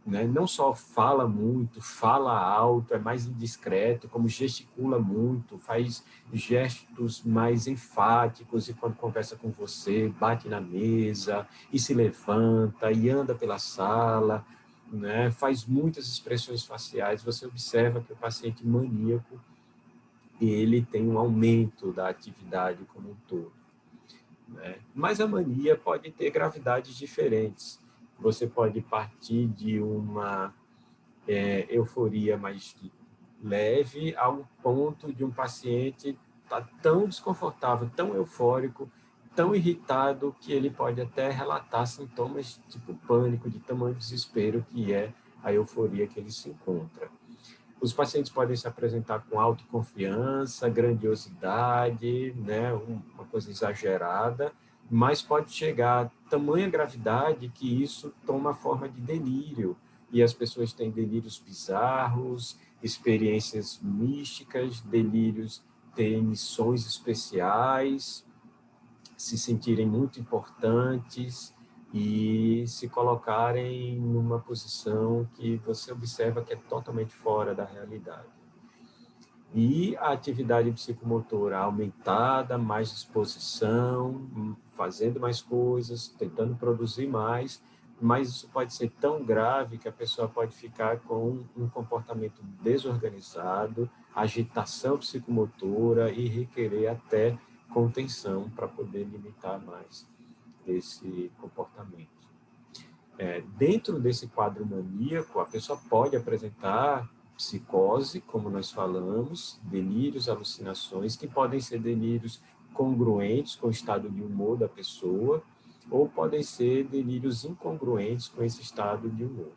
né? Não só fala muito, fala alto, é mais indiscreto, como gesticula muito, faz gestos mais enfáticos e quando conversa com você, bate na mesa e se levanta e anda pela sala, né? Faz muitas expressões faciais. Você observa que o paciente maníaco ele tem um aumento da atividade como um todo, né? Mas a mania pode ter gravidades diferentes. Você pode partir de uma euforia mais leve ao ponto de um paciente estar tão desconfortável, tão eufórico, tão irritado, que ele pode até relatar sintomas tipo pânico, de tamanho desespero que é a euforia que ele se encontra. Os pacientes podem se apresentar com autoconfiança, grandiosidade, né, uma coisa exagerada, mas pode chegar a tamanha gravidade que isso toma a forma de delírio, e as pessoas têm delírios bizarros, experiências místicas, delírios, têm missões especiais, se sentirem muito importantes e se colocarem numa posição que você observa que é totalmente fora da realidade. E a atividade psicomotora aumentada, mais disposição, fazendo mais coisas, tentando produzir mais, mas isso pode ser tão grave que a pessoa pode ficar com um comportamento desorganizado, agitação psicomotora e requerer até contenção para poder limitar mais esse comportamento. Dentro desse quadro maníaco, a pessoa pode apresentar psicose, como nós falamos, delírios, alucinações, que podem ser delírios congruentes com o estado de humor da pessoa, ou podem ser delírios incongruentes com esse estado de humor.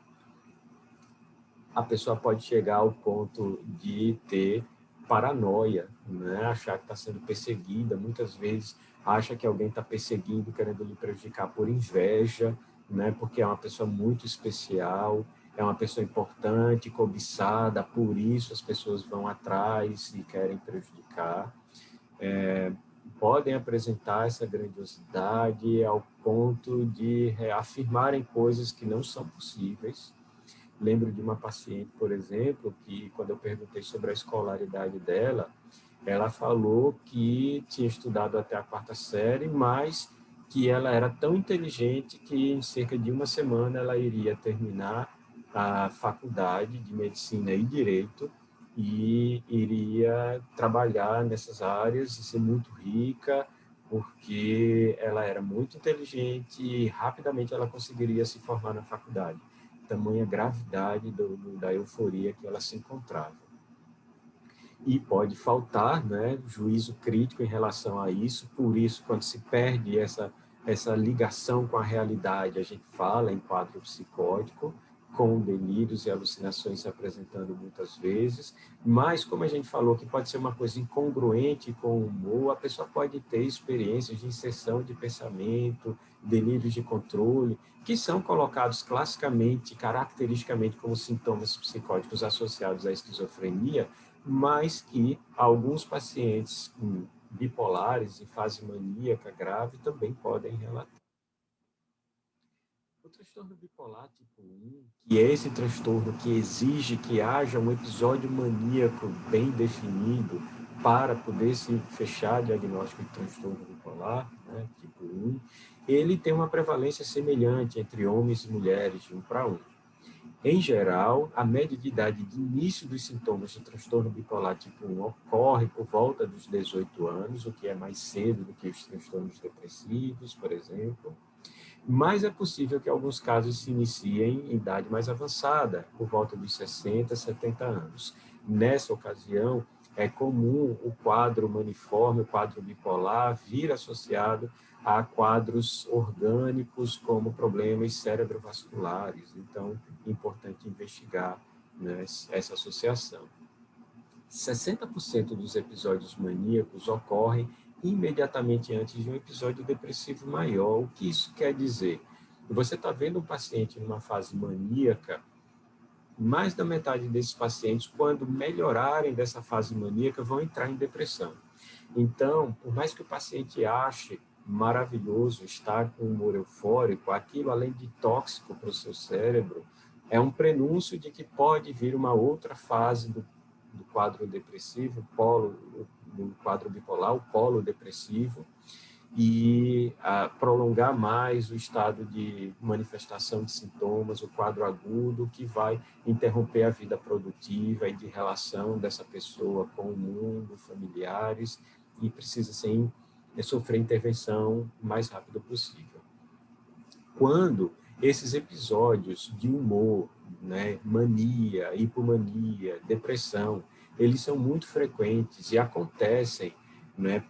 A pessoa pode chegar ao ponto de ter paranoia, né? Achar que está sendo perseguida, muitas vezes acha que alguém está perseguindo, querendo lhe prejudicar por inveja, né? Porque é uma pessoa muito especial, é uma pessoa importante, cobiçada, por isso as pessoas vão atrás e querem prejudicar. Podem apresentar essa grandiosidade ao ponto de reafirmarem coisas que não são possíveis. Lembro de uma paciente, por exemplo, que quando eu perguntei sobre a escolaridade dela, ela falou que tinha estudado até a 4ª série, mas que ela era tão inteligente que em cerca de uma semana ela iria terminar a faculdade de medicina e direito e iria trabalhar nessas áreas e ser muito rica, porque ela era muito inteligente e rapidamente ela conseguiria se formar na faculdade. Tamanha gravidade da euforia que ela se encontrava. E pode faltar, né, juízo crítico em relação a isso, por isso, quando se perde essa ligação com a realidade, a gente fala em quadro psicótico, com delírios e alucinações se apresentando muitas vezes, mas como a gente falou que pode ser uma coisa incongruente com o humor, a pessoa pode ter experiências de inserção de pensamento, delírios de controle, que são colocados classicamente, caracteristicamente como sintomas psicóticos associados à esquizofrenia, mas que alguns pacientes bipolares em fase maníaca grave também podem relatar. O transtorno bipolar tipo 1, que é esse transtorno que exige que haja um episódio maníaco bem definido para poder se fechar diagnóstico de transtorno bipolar, né, tipo 1, ele tem uma prevalência semelhante entre homens e mulheres, de 1 para 1. Em geral, a média de idade de início dos sintomas do transtorno bipolar tipo 1 ocorre por volta dos 18 anos, o que é mais cedo do que os transtornos depressivos, por exemplo. mas é possível que alguns casos se iniciem em idade mais avançada, por volta dos 60, 70 anos. Nessa ocasião, é comum o quadro maniforme, o quadro bipolar, vir associado a quadros orgânicos, como problemas cerebrovasculares. Então, é importante investigar, né, essa associação. 60% dos episódios maníacos ocorrem imediatamente antes de um episódio depressivo maior. O que isso quer dizer? Você está vendo um paciente numa fase maníaca, mais da metade desses pacientes, quando melhorarem dessa fase maníaca, vão entrar em depressão. Então, por mais que o paciente ache maravilhoso estar com humor eufórico, aquilo, além de tóxico para o seu cérebro, é um prenúncio de que pode vir uma outra fase do quadro depressivo, do quadro bipolar, o polo depressivo, e prolongar mais o estado de manifestação de sintomas, o quadro agudo, que vai interromper a vida produtiva e de relação dessa pessoa com o mundo, familiares, e precisa, sim, sofrer intervenção o mais rápido possível. Quando esses episódios de humor, né, mania, hipomania, depressão, eles são muito frequentes e acontecem, né,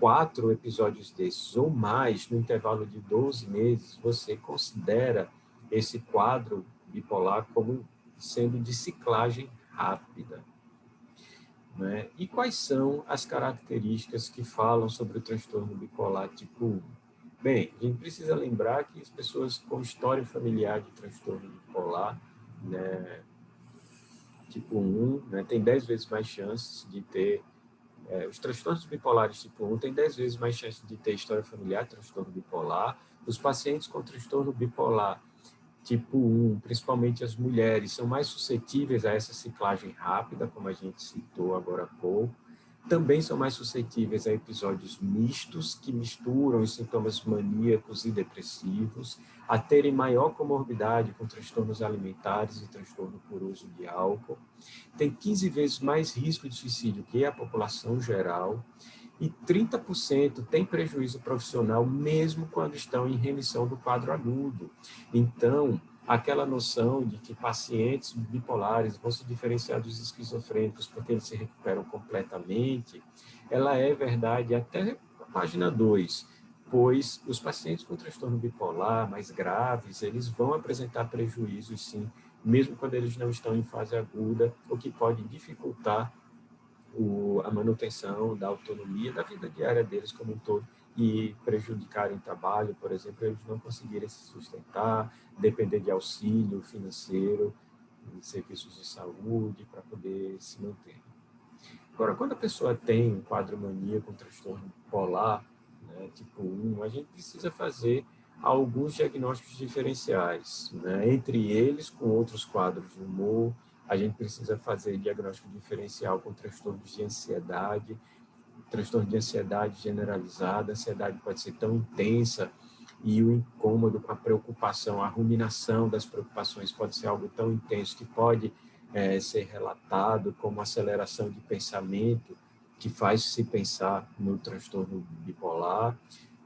4 episódios desses ou mais no intervalo de 12 meses, você considera esse quadro bipolar como sendo de ciclagem rápida, né? E quais são as características que falam sobre o transtorno bipolar tipo 1? Bem, a gente precisa lembrar que as pessoas com história familiar de transtorno bipolar, né, tipo 1, né, tem 10 vezes mais chances de ter os transtornos bipolares tipo 1 têm 10 vezes mais chance de ter história familiar, transtorno bipolar. Os pacientes com transtorno bipolar tipo 1, principalmente as mulheres, são mais suscetíveis a essa ciclagem rápida, como a gente citou agora há pouco. Também são mais suscetíveis a episódios mistos, que misturam os sintomas maníacos e depressivos, a terem maior comorbidade com transtornos alimentares e transtorno por uso de álcool. Tem 15 vezes mais risco de suicídio que a população geral, e 30% tem prejuízo profissional mesmo quando estão em remissão do quadro agudo. Então, aquela noção de que pacientes bipolares vão se diferenciar dos esquizofrênicos porque eles se recuperam completamente, ela é verdade até a página 2, pois os pacientes com transtorno bipolar mais graves, eles vão apresentar prejuízos, sim, mesmo quando eles não estão em fase aguda, o que pode dificultar a manutenção da autonomia da vida diária deles como um todo e prejudicarem o trabalho, por exemplo, eles não conseguirem se sustentar, depender de auxílio financeiro, de serviços de saúde para poder se manter. Agora, quando a pessoa tem um quadro maníaco, um transtorno bipolar, né, tipo 1, a gente precisa fazer alguns diagnósticos diferenciais, né? Entre eles, com outros quadros de humor, a gente precisa fazer diagnóstico diferencial com transtornos de ansiedade, transtorno de ansiedade generalizada. A ansiedade pode ser tão intensa e o incômodo com a preocupação, a ruminação das preocupações pode ser algo tão intenso que pode ser relatado como aceleração de pensamento, que faz se pensar no transtorno bipolar.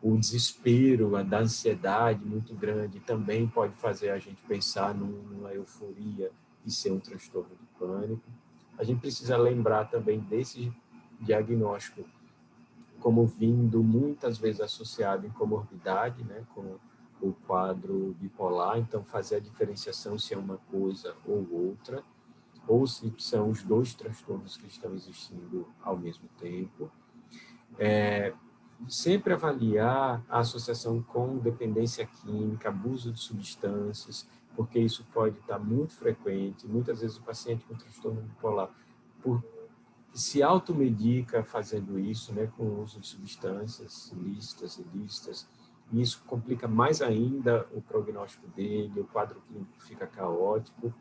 O desespero, da ansiedade muito grande também pode fazer a gente pensar numa euforia e ser um transtorno de pânico. A gente precisa lembrar também desse diagnóstico como vindo muitas vezes associado em comorbidade, né, com o quadro bipolar, então fazer a diferenciação se é uma coisa ou outra, ou se são os dois transtornos que estão existindo ao mesmo tempo. Sempre avaliar a associação com dependência química, abuso de substâncias, porque isso pode estar muito frequente. Muitas vezes o paciente com transtorno bipolar, se automedica fazendo isso, né, com o uso de substâncias ilícitas, e isso complica mais ainda o prognóstico dele, o quadro clínico fica caótico.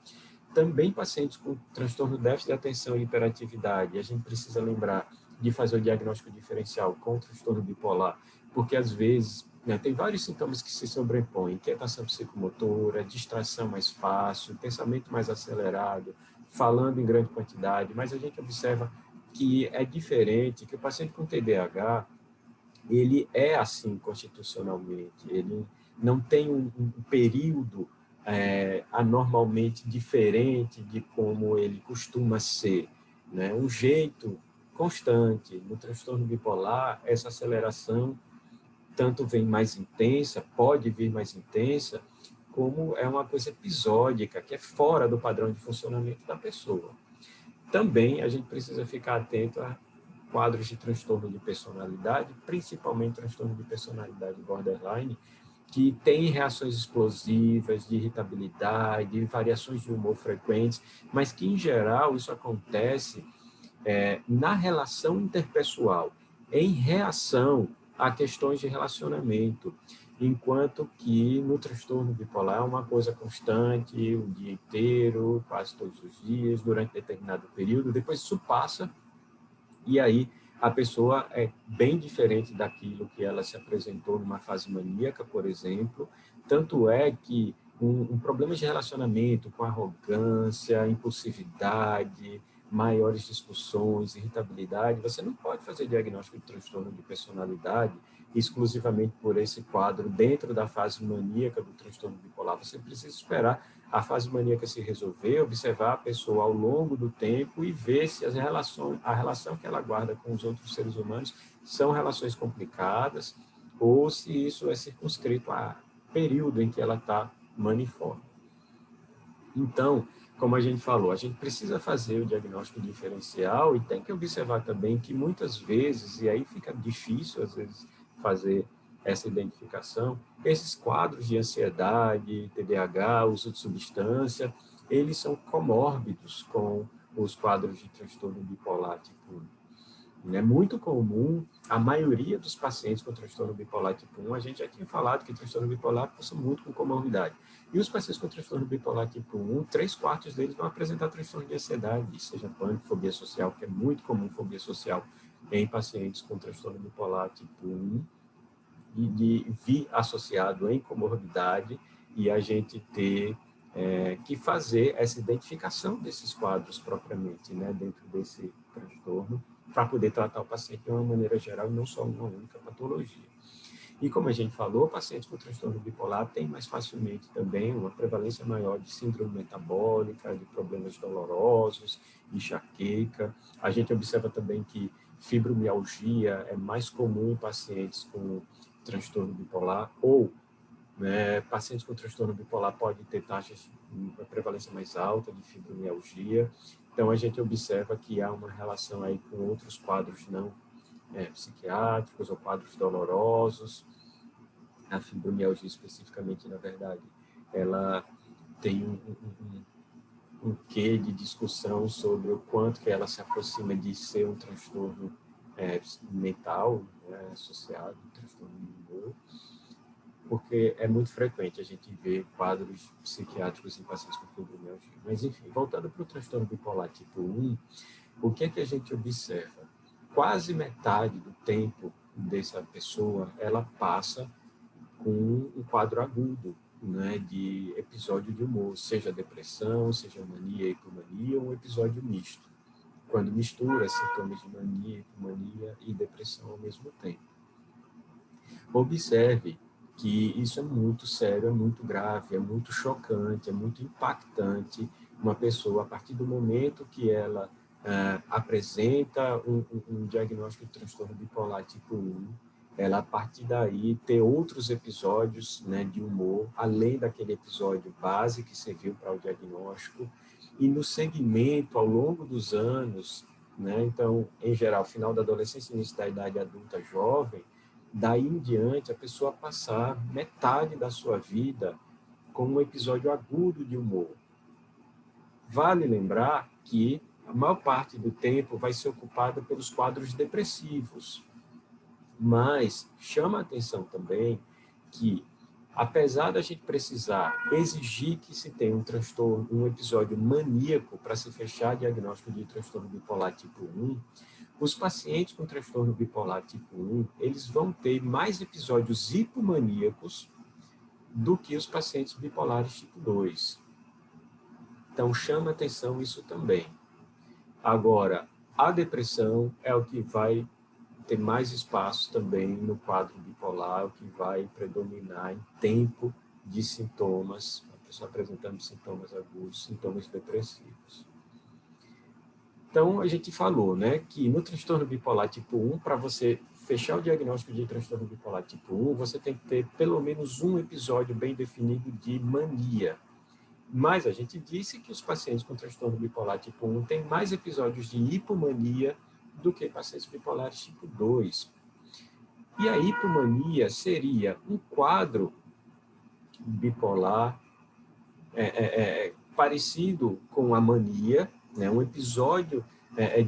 Também pacientes com transtorno de déficit de atenção e hiperatividade, a gente precisa lembrar de fazer o diagnóstico diferencial com o transtorno bipolar, porque às vezes, né, tem vários sintomas que se sobrepõem: inquietação psicomotora, distração mais fácil, pensamento mais acelerado, falando em grande quantidade, mas a gente observa que é diferente, que o paciente com TDAH, ele é assim constitucionalmente, ele não tem um período anormalmente diferente de como ele costuma ser, né? Um jeito constante. No transtorno bipolar, essa aceleração tanto vem mais intensa, pode vir mais intensa, como é uma coisa episódica, que é fora do padrão de funcionamento da pessoa. Também a gente precisa ficar atento a quadros de transtorno de personalidade, principalmente transtorno de personalidade borderline, que tem reações explosivas, de irritabilidade, variações de humor frequentes, mas que, em geral, isso acontece na relação interpessoal, em reação a questões de relacionamento, enquanto que no transtorno bipolar é uma coisa constante, o dia inteiro, quase todos os dias, durante determinado período, depois isso passa, e aí a pessoa é bem diferente daquilo que ela se apresentou numa fase maníaca, por exemplo. Tanto é que um problema de relacionamento com arrogância, impulsividade, maiores discussões, irritabilidade, você não pode fazer diagnóstico de transtorno de personalidade exclusivamente por esse quadro dentro da fase maníaca do transtorno bipolar. Você precisa esperar a fase maníaca se resolver, observar a pessoa ao longo do tempo e ver se a relação que ela guarda com os outros seres humanos são relações complicadas ou se isso é circunscrito a período em que ela está maniforme. Então, como a gente falou, a gente precisa fazer o diagnóstico diferencial e tem que observar também que muitas vezes, e aí fica difícil às vezes fazer essa identificação, esses quadros de ansiedade, TDAH, uso de substância, eles são comórbidos com os quadros de transtorno bipolar tipo 1. É muito comum, a maioria dos pacientes com transtorno bipolar tipo 1, a gente já tinha falado que transtorno bipolar passa muito com comorbidade. E os pacientes com transtorno bipolar tipo 1, 3/4 deles vão apresentar transtorno de ansiedade, seja pânico, fobia social, que é muito comum fobia social em pacientes com transtorno bipolar tipo 1, e de vir associado em comorbidade, e a gente ter que fazer essa identificação desses quadros propriamente, né, dentro desse transtorno, para poder tratar o paciente de uma maneira geral e não só uma única patologia. E como a gente falou, pacientes com transtorno bipolar têm mais facilmente também uma prevalência maior de síndrome metabólica, de problemas dolorosos, enxaqueca. A gente observa também que fibromialgia é mais comum em pacientes com transtorno bipolar ou pacientes com transtorno bipolar podem ter taxas de prevalência mais alta de fibromialgia. Então, a gente observa que há uma relação aí com outros quadros não psiquiátricos ou quadros dolorosos. A fibromialgia, especificamente, na verdade, ela tem um quê de discussão sobre o quanto que ela se aproxima de ser um transtorno mental, né, associado ao transtorno do humor, porque é muito frequente a gente ver quadros psiquiátricos em pacientes com fibromialgia. Mas, enfim, voltando para o transtorno bipolar tipo 1, o que é que a gente observa? Quase metade do tempo dessa pessoa, ela passa com um quadro agudo, né, de episódio de humor, seja depressão, seja mania, hipomania, ou um episódio misto, quando mistura sintomas de mania, hipomania e depressão ao mesmo tempo. Observe que isso é muito sério, é muito grave, é muito chocante, é muito impactante uma pessoa, a partir do momento que ela apresenta um diagnóstico de transtorno bipolar tipo 1, ela, a partir daí, ter outros episódios, né, de humor, além daquele episódio base que serviu para o diagnóstico, e no segmento, ao longo dos anos, né, então, em geral, final da adolescência, início da idade adulta jovem, daí em diante, a pessoa passar metade da sua vida com um episódio agudo de humor. Vale lembrar que a maior parte do tempo vai ser ocupada pelos quadros depressivos, mas chama a atenção também que, apesar da gente precisar exigir que se tenha um transtorno, um episódio maníaco para se fechar diagnóstico de transtorno bipolar tipo 1, os pacientes com transtorno bipolar tipo 1, eles vão ter mais episódios hipomaníacos do que os pacientes bipolares tipo 2. Então, chama atenção isso também. Agora, a depressão é o que vai ter mais espaço também no quadro bipolar, o que vai predominar em tempo de sintomas, a pessoa apresentando sintomas agudos, sintomas depressivos. Então, a gente falou, né, que no transtorno bipolar tipo 1, para você fechar o diagnóstico de transtorno bipolar tipo 1, você tem que ter pelo menos um episódio bem definido de mania. Mas a gente disse que os pacientes com transtorno bipolar tipo 1 têm mais episódios de hipomania do que pacientes bipolares tipo 2. E a hipomania seria um quadro bipolar parecido com a mania, né? Um episódio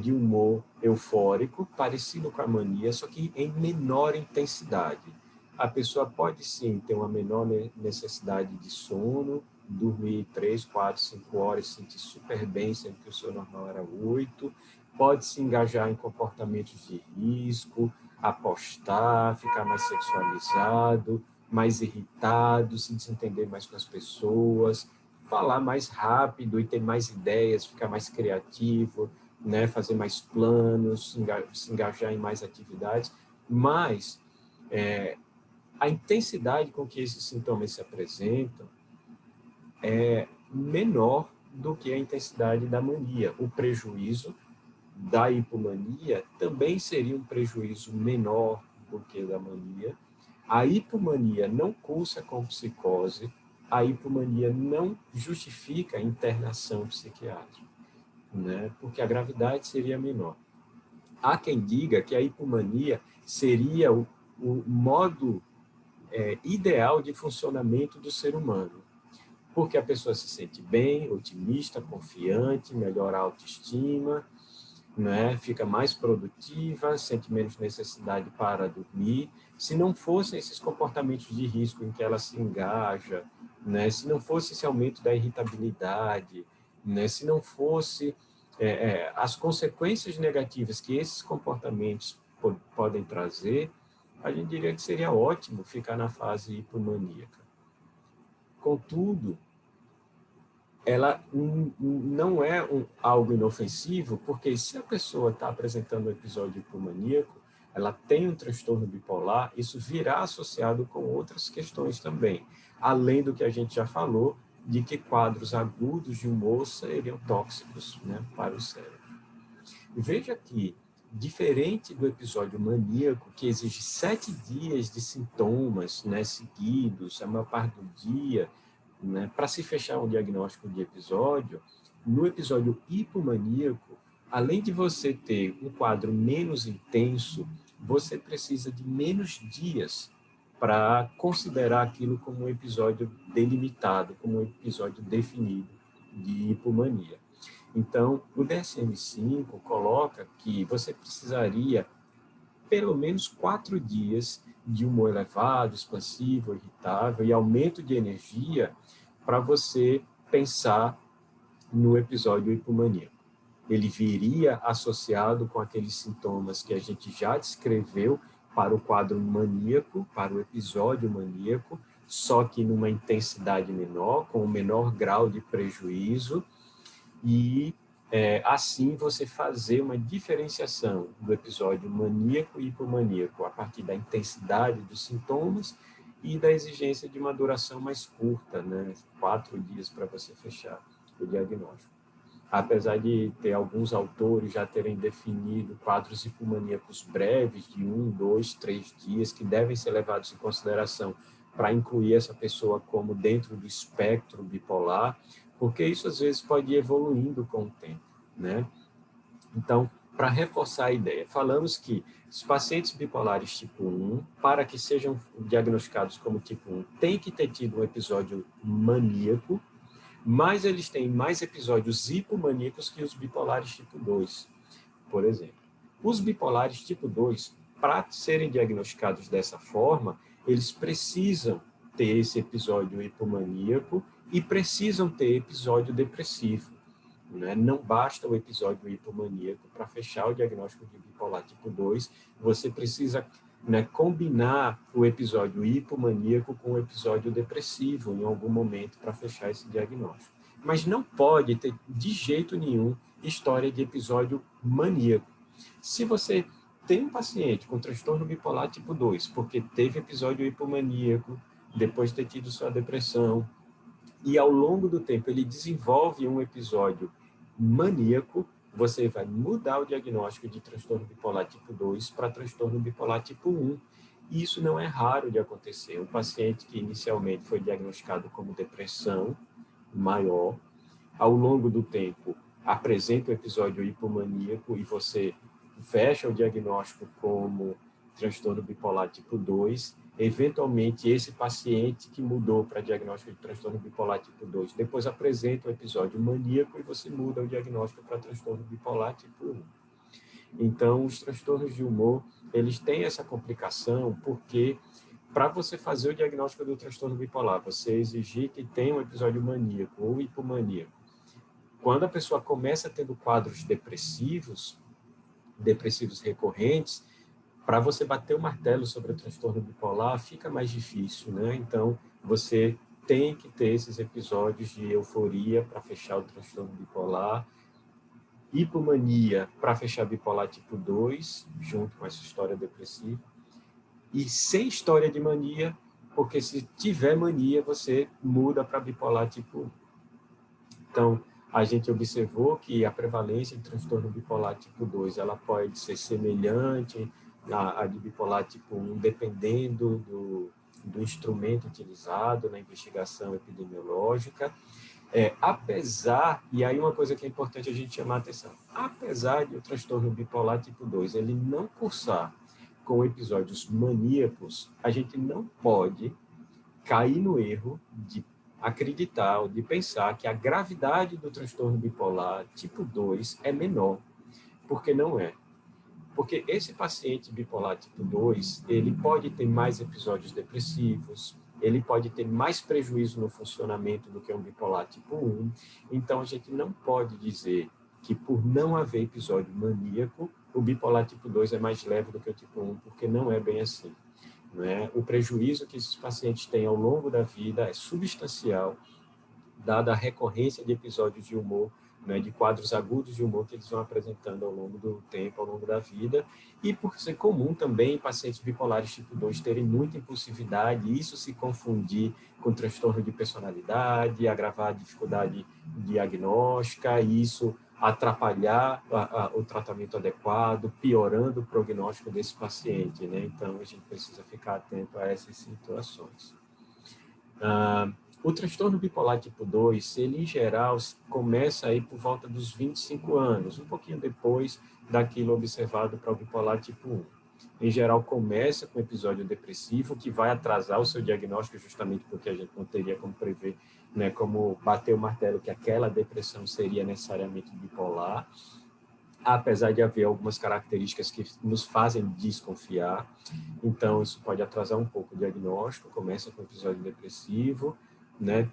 de humor eufórico, parecido com a mania, só que em menor intensidade. A pessoa pode sim ter uma menor necessidade de sono, dormir 3, 4, 5 horas, se sentir super bem, sendo que o seu normal era 8, pode se engajar em comportamentos de risco, apostar, ficar mais sexualizado, mais irritado, se desentender mais com as pessoas, falar mais rápido e ter mais ideias, ficar mais criativo, né, fazer mais planos, se engajar em mais atividades, mas a intensidade com que esses sintomas se apresentam é menor do que a intensidade da mania. O prejuízo da hipomania também seria um prejuízo menor do que da mania. A hipomania não cursa com psicose, a hipomania não justifica a internação psiquiátrica, né? Porque a gravidade seria menor. Há quem diga que a hipomania seria o modo ideal de funcionamento do ser humano, porque a pessoa se sente bem, otimista, confiante, melhora a autoestima, né? Fica mais produtiva, sente menos necessidade para dormir. Se não fossem esses comportamentos de risco em que ela se engaja, né? Se não fosse esse aumento da irritabilidade, né? Se não fosse as consequências negativas que esses comportamentos podem trazer, a gente diria que seria ótimo ficar na fase hipomaníaca. Contudo, ela não é algo inofensivo, porque se a pessoa está apresentando um episódio hipomaníaco, ela tem um transtorno bipolar, isso virá associado com outras questões também, além do que a gente já falou, de que quadros agudos de humor seriam tóxicos, né, para o cérebro. Veja que, diferente do episódio maníaco, que exige 7 dias de sintomas, né, seguidos, a maior parte do dia, né, para se fechar um diagnóstico de episódio, no episódio hipomaníaco, além de você ter um quadro menos intenso, você precisa de menos dias para considerar aquilo como um episódio delimitado, como um episódio definido de hipomania. Então, o DSM-5 coloca que você precisaria pelo menos 4 dias de humor elevado, expansivo, irritável e aumento de energia para você pensar no episódio hipomaníaco. Ele viria associado com aqueles sintomas que a gente já descreveu para o quadro maníaco, para o episódio maníaco, só que numa intensidade menor, com um menor grau de prejuízo, e assim você fazer uma diferenciação do episódio maníaco e hipomaníaco a partir da intensidade dos sintomas e da exigência de uma duração mais curta, né? 4 dias para você fechar o diagnóstico. Apesar de ter alguns autores já terem definido quadros hipomaníacos breves de 1, 2, 3 dias que devem ser levados em consideração para incluir essa pessoa como dentro do espectro bipolar, porque isso às vezes pode ir evoluindo com o tempo, né? Então, para reforçar a ideia, falamos que os pacientes bipolares tipo 1, para que sejam diagnosticados como tipo 1, tem que ter tido um episódio maníaco, mas eles têm mais episódios hipomaníacos que os bipolares tipo 2, por exemplo. Os bipolares tipo 2, para serem diagnosticados dessa forma, eles precisam ter esse episódio hipomaníaco e precisam ter episódio depressivo, né? Não basta o episódio hipomaníaco para fechar o diagnóstico de bipolar tipo 2, você precisa, né, combinar o episódio hipomaníaco com o episódio depressivo em algum momento para fechar esse diagnóstico. Mas não pode ter, de jeito nenhum, história de episódio maníaco. Se você tem um paciente com transtorno bipolar tipo 2, porque teve episódio hipomaníaco, depois de ter tido sua depressão, e ao longo do tempo ele desenvolve um episódio maníaco, você vai mudar o diagnóstico de transtorno bipolar tipo 2 para transtorno bipolar tipo 1. E isso não é raro de acontecer. Um paciente que inicialmente foi diagnosticado como depressão maior, ao longo do tempo apresenta o episódio hipomaníaco e você fecha o diagnóstico como transtorno bipolar tipo 2, eventualmente esse paciente que mudou para diagnóstico de transtorno bipolar tipo 2, depois apresenta o episódio maníaco e você muda o diagnóstico para transtorno bipolar tipo 1. Então, os transtornos de humor, eles têm essa complicação porque para você fazer o diagnóstico do transtorno bipolar, você exigir que tenha um episódio maníaco ou hipomaníaco. Quando a pessoa começa tendo quadros depressivos recorrentes, para você bater o martelo sobre o transtorno bipolar fica mais difícil, né? Então, você tem que ter esses episódios de euforia para fechar o transtorno bipolar, hipomania para fechar bipolar tipo 2, junto com essa história depressiva, e sem história de mania, porque se tiver mania, você muda para bipolar tipo 1. Então, a gente observou que a prevalência de transtorno bipolar tipo 2, ela pode ser semelhante à de bipolar tipo 1, dependendo do instrumento utilizado na investigação epidemiológica. Apesar, e aí uma coisa que é importante a gente chamar a atenção, apesar de o transtorno bipolar tipo 2 ele não cursar com episódios maníacos, a gente não pode cair no erro de acreditar ou de pensar que a gravidade do transtorno bipolar tipo 2 é menor, porque não é. Porque esse paciente bipolar tipo 2, ele pode ter mais episódios depressivos, ele pode ter mais prejuízo no funcionamento do que um bipolar tipo 1. Então, a gente não pode dizer que por não haver episódio maníaco, o bipolar tipo 2 é mais leve do que o tipo 1, porque não é bem assim. Né? O prejuízo que esses pacientes têm ao longo da vida é substancial, dada a recorrência de episódios de humor, né, de quadros agudos de humor que eles vão apresentando ao longo do tempo, ao longo da vida, e por ser comum também pacientes bipolares tipo 2 terem muita impulsividade, e isso se confundir com transtorno de personalidade, agravar a dificuldade diagnóstica, e isso atrapalhar o tratamento adequado, piorando o prognóstico desse paciente, né? Então, a gente precisa ficar atento a essas situações. O transtorno bipolar tipo 2, ele em geral começa aí por volta dos 25 anos, um pouquinho depois daquilo observado para o bipolar tipo 1. Em geral, começa com episódio depressivo, que vai atrasar o seu diagnóstico justamente porque a gente não teria como prever, né, como bater o martelo que aquela depressão seria necessariamente bipolar, apesar de haver algumas características que nos fazem desconfiar. Então, isso pode atrasar um pouco o diagnóstico, começa com episódio depressivo, né?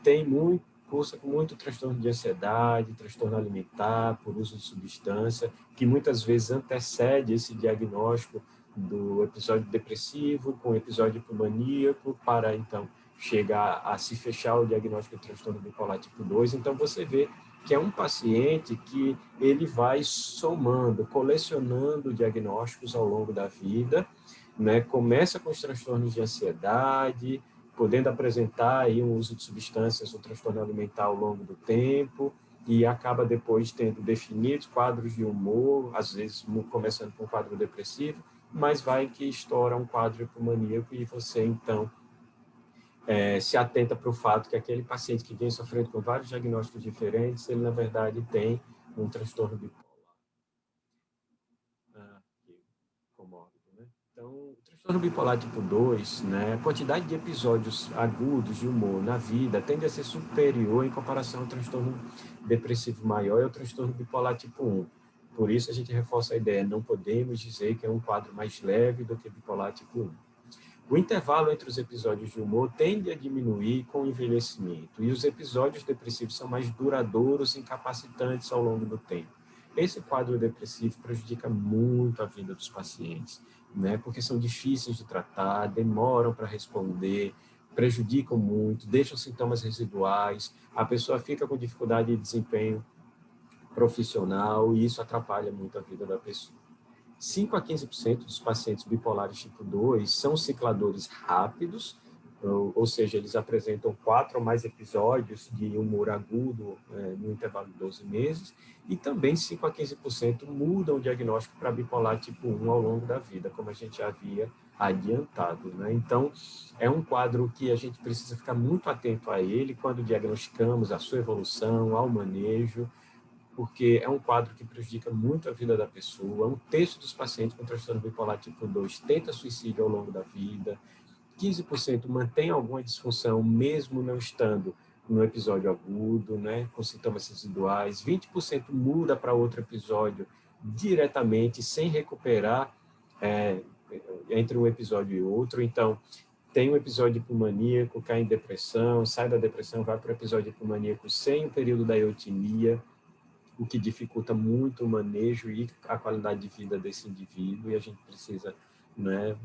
Cursa com muito transtorno de ansiedade, transtorno alimentar, por uso de substância, que muitas vezes antecede esse diagnóstico do episódio depressivo com o episódio hipomaníaco, para então chegar a se fechar o diagnóstico de transtorno bipolar tipo 2. Então, você vê que é um paciente que ele vai somando, colecionando diagnósticos ao longo da vida, né? Começa com os transtornos de ansiedade, podendo apresentar aí um uso de substâncias, um transtorno alimentar ao longo do tempo, e acaba depois tendo definidos quadros de humor, às vezes começando com um quadro depressivo, mas vai que estoura um quadro hipomaníaco e você, então, se atenta para o fato que aquele paciente que vem sofrendo com vários diagnósticos diferentes, ele, na verdade, tem um transtorno bipolar comórbido, né? Então, o transtorno bipolar tipo 2, né, a quantidade de episódios agudos de humor na vida tende a ser superior em comparação ao transtorno depressivo maior e ao transtorno bipolar tipo 1. Por isso, a gente reforça a ideia, não podemos dizer que é um quadro mais leve do que bipolar tipo 1. O intervalo entre os episódios de humor tende a diminuir com o envelhecimento, e os episódios depressivos são mais duradouros e incapacitantes ao longo do tempo. Esse quadro depressivo prejudica muito a vida dos pacientes, né? Porque são difíceis de tratar, demoram para responder, prejudicam muito, deixam sintomas residuais, a pessoa fica com dificuldade de desempenho profissional e isso atrapalha muito a vida da pessoa. 5 a 15% dos pacientes bipolares tipo 2 são cicladores rápidos, ou seja, eles apresentam 4 ou mais episódios de humor agudo no intervalo de 12 meses, e também 5 a 15% mudam o diagnóstico para bipolar tipo 1 ao longo da vida, como a gente já havia adiantado, né? Então, é um quadro que a gente precisa ficar muito atento a ele quando diagnosticamos a sua evolução, ao manejo, porque é um quadro que prejudica muito a vida da pessoa. 1/3 dos pacientes com transtorno bipolar tipo 2 tenta suicídio ao longo da vida, 15% mantém alguma disfunção, mesmo não estando no episódio agudo, né, com sintomas residuais, 20% muda para outro episódio diretamente, sem recuperar entre um episódio e outro. Então, tem um episódio hipomaníaco, cai em depressão, sai da depressão, vai para o episódio hipomaníaco sem o período da eutimia, o que dificulta muito o manejo e a qualidade de vida desse indivíduo, e a gente precisa, né,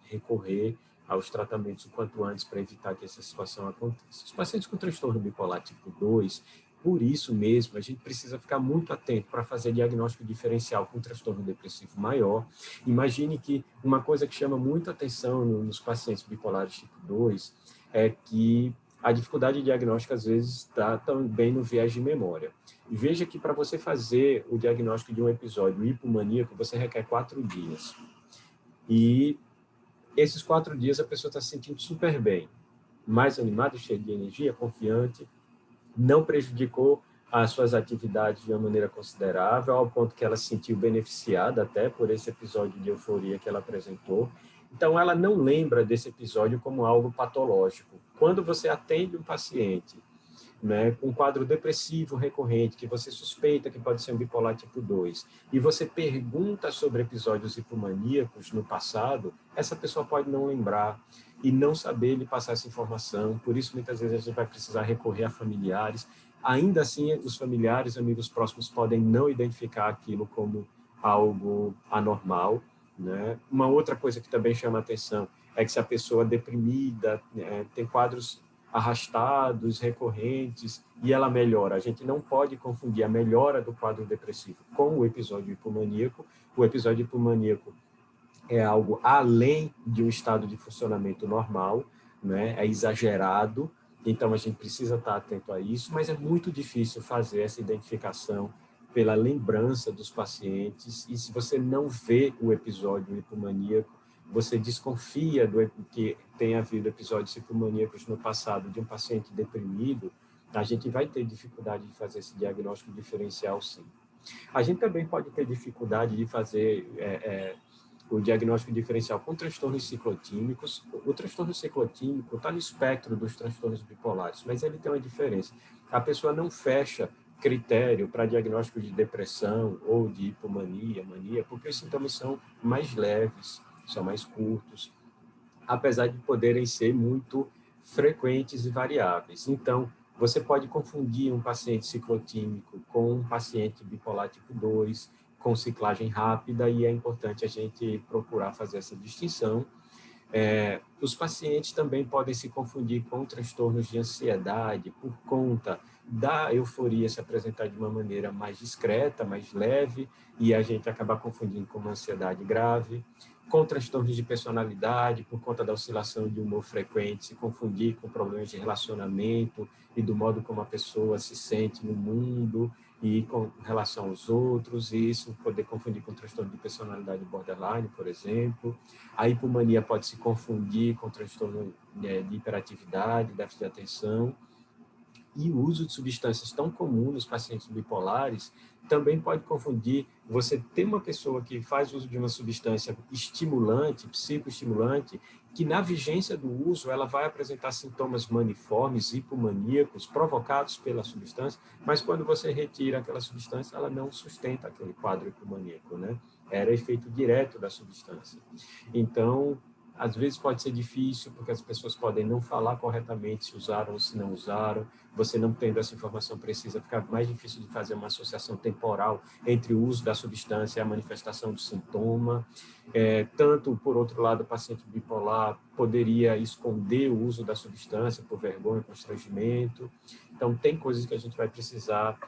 recorrer aos tratamentos o quanto antes para evitar que essa situação aconteça. Os pacientes com transtorno bipolar tipo 2, por isso mesmo, a gente precisa ficar muito atento para fazer diagnóstico diferencial com transtorno depressivo maior. Imagine que uma coisa que chama muito atenção nos pacientes bipolares tipo 2 é que a dificuldade diagnóstica, às vezes, está também no viés de memória. E veja que para você fazer o diagnóstico de um episódio hipomaníaco, você requer 4 dias. E esses 4 dias a pessoa está se sentindo super bem, mais animada, cheia de energia, confiante, não prejudicou as suas atividades de uma maneira considerável, ao ponto que ela se sentiu beneficiada até por esse episódio de euforia que ela apresentou. Então, ela não lembra desse episódio como algo patológico. Quando você atende um paciente, né, com um quadro depressivo recorrente, que você suspeita que pode ser um bipolar tipo 2, e você pergunta sobre episódios hipomaníacos no passado, essa pessoa pode não lembrar e não saber lhe passar essa informação. Por isso, muitas vezes, a gente vai precisar recorrer a familiares. Ainda assim, os familiares, amigos próximos, podem não identificar aquilo como algo anormal, né? Uma outra coisa que também chama a atenção é que se a pessoa é deprimida, tem quadros arrastados, recorrentes, e ela melhora. A gente não pode confundir a melhora do quadro depressivo com o episódio hipomaníaco. O episódio hipomaníaco é algo além de um estado de funcionamento normal, né? É exagerado, então a gente precisa estar atento a isso, mas é muito difícil fazer essa identificação pela lembrança dos pacientes, e se você não vê o episódio hipomaníaco, você desconfia do que tem havido episódios hipomaníacos no passado de um paciente deprimido, a gente vai ter dificuldade de fazer esse diagnóstico diferencial, sim. A gente também pode ter dificuldade de fazer o diagnóstico diferencial com transtornos ciclotímicos. O transtorno ciclotímico está no espectro dos transtornos bipolares, mas ele tem uma diferença. A pessoa não fecha critério para diagnóstico de depressão ou de hipomania, mania, porque os sintomas são mais leves, são mais curtos, apesar de poderem ser muito frequentes e variáveis. Então, você pode confundir um paciente ciclotímico com um paciente bipolar tipo 2, com ciclagem rápida, e é importante a gente procurar fazer essa distinção. Os pacientes também podem se confundir com transtornos de ansiedade por conta da euforia se apresentar de uma maneira mais discreta, mais leve, e a gente acaba confundindo com uma ansiedade grave, com transtornos de personalidade por conta da oscilação de humor frequente, se confundir com problemas de relacionamento e do modo como a pessoa se sente no mundo e com relação aos outros, e isso poder confundir com transtorno de personalidade borderline, por exemplo. A hipomania pode se confundir com transtorno de hiperatividade, déficit de atenção, e o uso de substâncias tão comum nos pacientes bipolares também pode confundir. Você ter uma pessoa que faz uso de uma substância estimulante, psicoestimulante, que na vigência do uso ela vai apresentar sintomas maniformes, hipomaníacos, provocados pela substância, mas quando você retira aquela substância, ela não sustenta aquele quadro hipomaníaco, né? Era efeito direto da substância. Então, às vezes pode ser difícil, porque as pessoas podem não falar corretamente se usaram ou se não usaram. Você não tendo essa informação precisa, fica mais difícil de fazer uma associação temporal entre o uso da substância e a manifestação do sintoma. Tanto, por outro lado, o paciente bipolar poderia esconder o uso da substância por vergonha, constrangimento. Então, tem coisas que a gente vai precisar